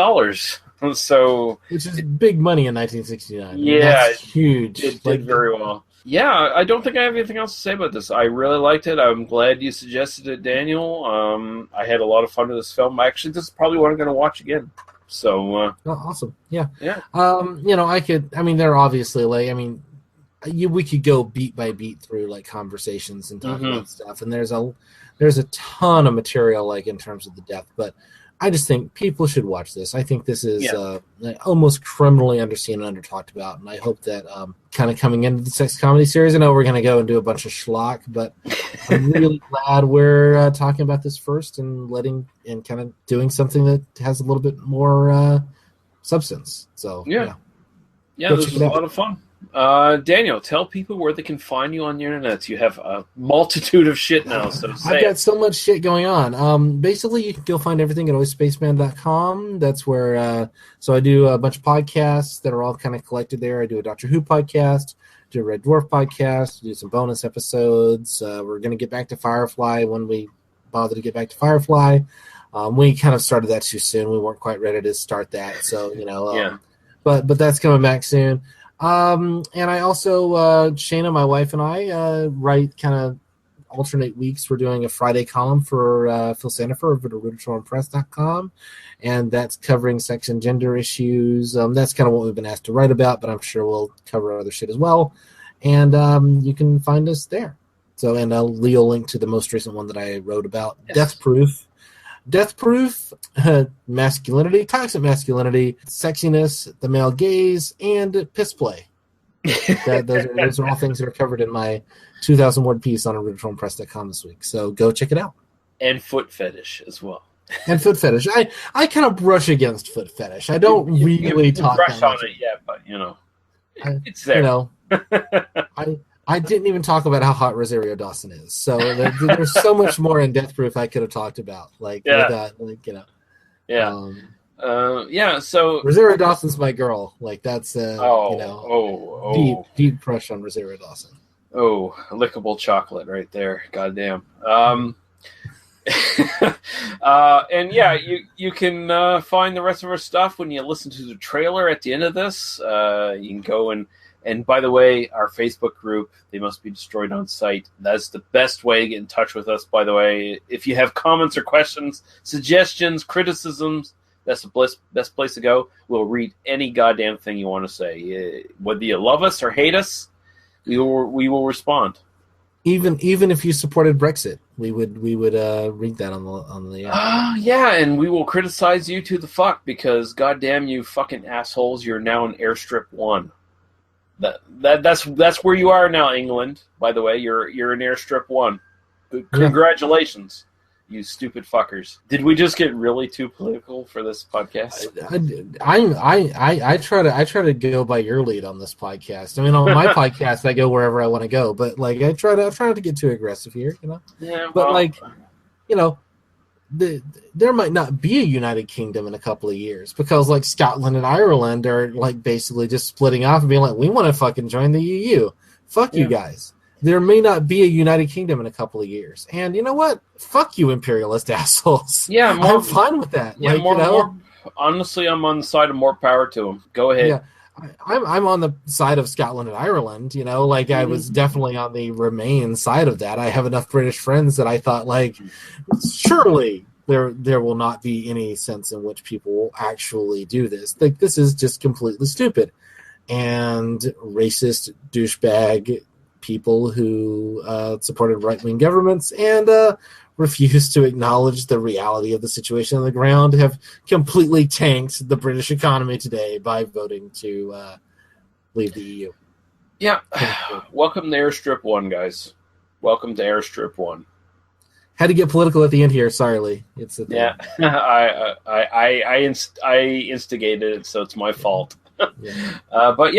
Speaker 1: So,
Speaker 3: which is big money in 1969.
Speaker 1: Yeah,
Speaker 3: that's huge.
Speaker 1: It did very well. Yeah, I don't think I have anything else to say about this. I really liked it. I'm glad you suggested it, Daniel. I had a lot of fun with this film. Actually, this is probably what I'm going to watch again. So,
Speaker 3: oh, awesome. Yeah.
Speaker 1: Yeah.
Speaker 3: You know, they're obviously like, we could go beat by beat through like conversations and talk about stuff, and there's a ton of material like in terms of the depth, but I just think people should watch this. I think this is almost criminally underseen and undertalked about, and I hope that kind of coming into the sex comedy series, I know we're going to go and do a bunch of schlock, but I'm really glad we're talking about this first and kind of doing something that has a little bit more substance. So
Speaker 1: yeah, this was a lot of fun. Daniel, tell people where they can find you on the internet. You have a multitude of shit now, so
Speaker 3: I've got so much shit going on. Basically, you can go find everything at alwayspaceman.com. That's where, so I do a bunch of podcasts that are all kind of collected there. I do a Doctor Who podcast, do a Red Dwarf podcast, do some bonus episodes. We're going to get back to Firefly when we bother to get back to Firefly. We kind of started that too soon. We weren't quite ready to start that, so, you know, but that's coming back soon. And I also, Shayna, my wife, and I write kind of alternate weeks. We're doing a Friday column for Phil Sandifer over at RuditorumPress.com, and that's covering sex and gender issues. That's kind of what we've been asked to write about, but I'm sure we'll cover other shit as well. And you can find us there. So, and I'll link to the most recent one that I wrote about, Death Proof, masculinity, toxic masculinity, sexiness, the male gaze, and piss play. Those are all things that are covered in my 2,000-word piece on RuditorumPress.com this week. So go check it out.
Speaker 1: And foot fetish as well.
Speaker 3: And foot fetish. I kind of brush against foot fetish. I don't really talk
Speaker 1: brush
Speaker 3: that much.
Speaker 1: on it yet, but you know, it's there.
Speaker 3: You know, I didn't even talk about how hot Rosario Dawson is. So there's so much more in Death Proof I could have talked about. Like, you know.
Speaker 1: Yeah. So
Speaker 3: Rosario Dawson's my girl. Like, that's deep crush on Rosario Dawson.
Speaker 1: Oh, lickable chocolate right there. Goddamn. And yeah, you can find the rest of our stuff when you listen to the trailer at the end of this. You can go and by the way, our Facebook group, They Must Be Destroyed on Site, that's the best way to get in touch with us, by the way. If you have comments or questions, suggestions, criticisms, that's the best place to go. We'll read any goddamn thing you want to say. Whether you love us or hate us, we will respond.
Speaker 3: Even if you supported Brexit, we would read that on the
Speaker 1: yeah, and we will criticize you to the fuck because goddamn you fucking assholes, you're now in Airstrip 1. That's where you are now, England. By the way, you're in Airstrip 1. Congratulations, you stupid fuckers. Did we just get really too political for this podcast?
Speaker 3: I try to go by your lead on this podcast. I mean, on my podcast, I go wherever I want to go, but like I try not to get too aggressive here, you know.
Speaker 1: Yeah,
Speaker 3: but like, you know, there might not be a United Kingdom in a couple of years because like Scotland and Ireland are like basically just splitting off and being like, we want to fucking join the EU. Fuck you guys. There may not be a United Kingdom in a couple of years. And you know what? Fuck you, imperialist assholes.
Speaker 1: Yeah,
Speaker 3: I'm fine with that.
Speaker 1: Yeah, more, honestly, I'm on the side of more power to them. Go ahead.
Speaker 3: Yeah, I'm on the side of Scotland and Ireland. You know, like I was definitely on the Remain side of that. I have enough British friends that I thought, like, surely there will not be any sense in which people will actually do this. Like, this is just completely stupid. And racist douchebag people who supported right-wing governments and refused to acknowledge the reality of the situation on the ground have completely tanked the British economy today by voting to leave the EU.
Speaker 1: Yeah. Welcome to Airstrip 1, guys. Welcome to Airstrip 1.
Speaker 3: Had to get political at the end here. Sorry, Lee. It's a thing.
Speaker 1: Yeah. I instigated it, so it's my fault.
Speaker 3: Yeah.
Speaker 1: But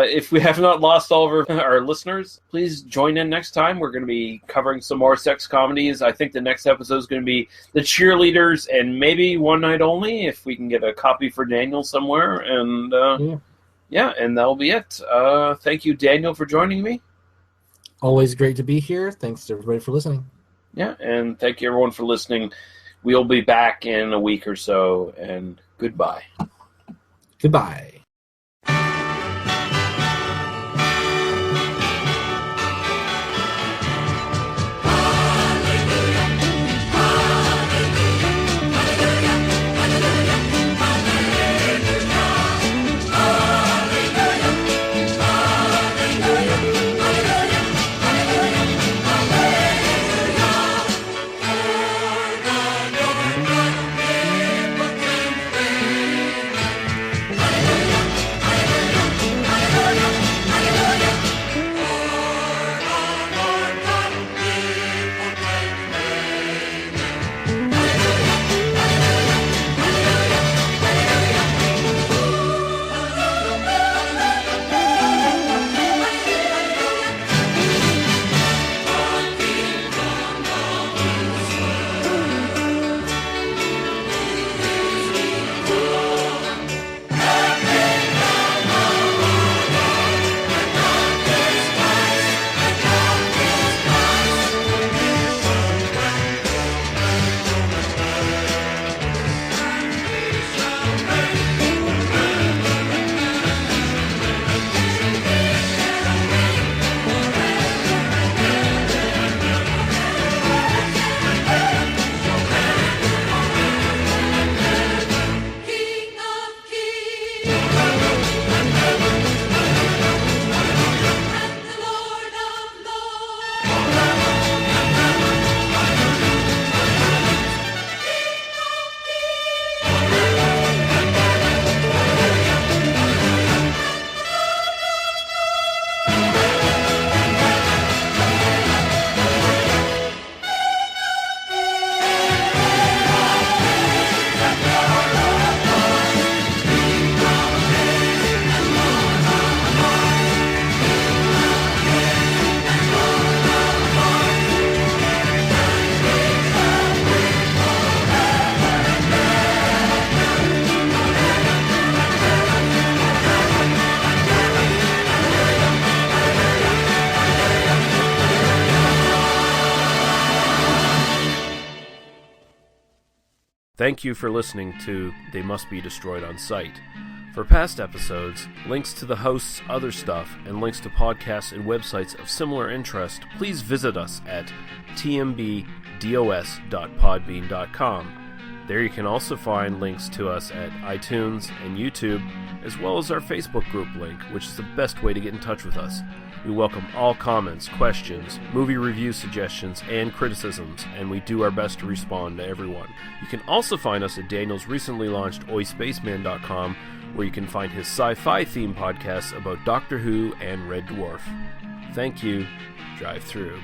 Speaker 1: if we have not lost all of our listeners, please join in next time. We're going to be covering some more sex comedies. I think the next episode is going to be The Cheerleaders and maybe One Night Only, if we can get a copy for Daniel somewhere. And and that'll be it. Thank you, Daniel, for joining me.
Speaker 3: Always great to be here. Thanks to everybody for listening.
Speaker 1: Yeah, and thank you, everyone, for listening. We'll be back in a week or so, and goodbye.
Speaker 3: Goodbye.
Speaker 1: Thank you for listening to They Must Be Destroyed on Sight. For past episodes, links to the host's other stuff, and links to podcasts and websites of similar interest, please visit us at tmbdos.podbean.com. There you can also find links to us at iTunes and YouTube, as well as our Facebook group link, which is the best way to get in touch with us. We welcome all comments, questions, movie review suggestions, and criticisms, and we do our best to respond to everyone. You can also find us at Daniel's recently launched oispaceman.com, where you can find his sci-fi themed podcasts about Doctor Who and Red Dwarf. Thank you. Drive through.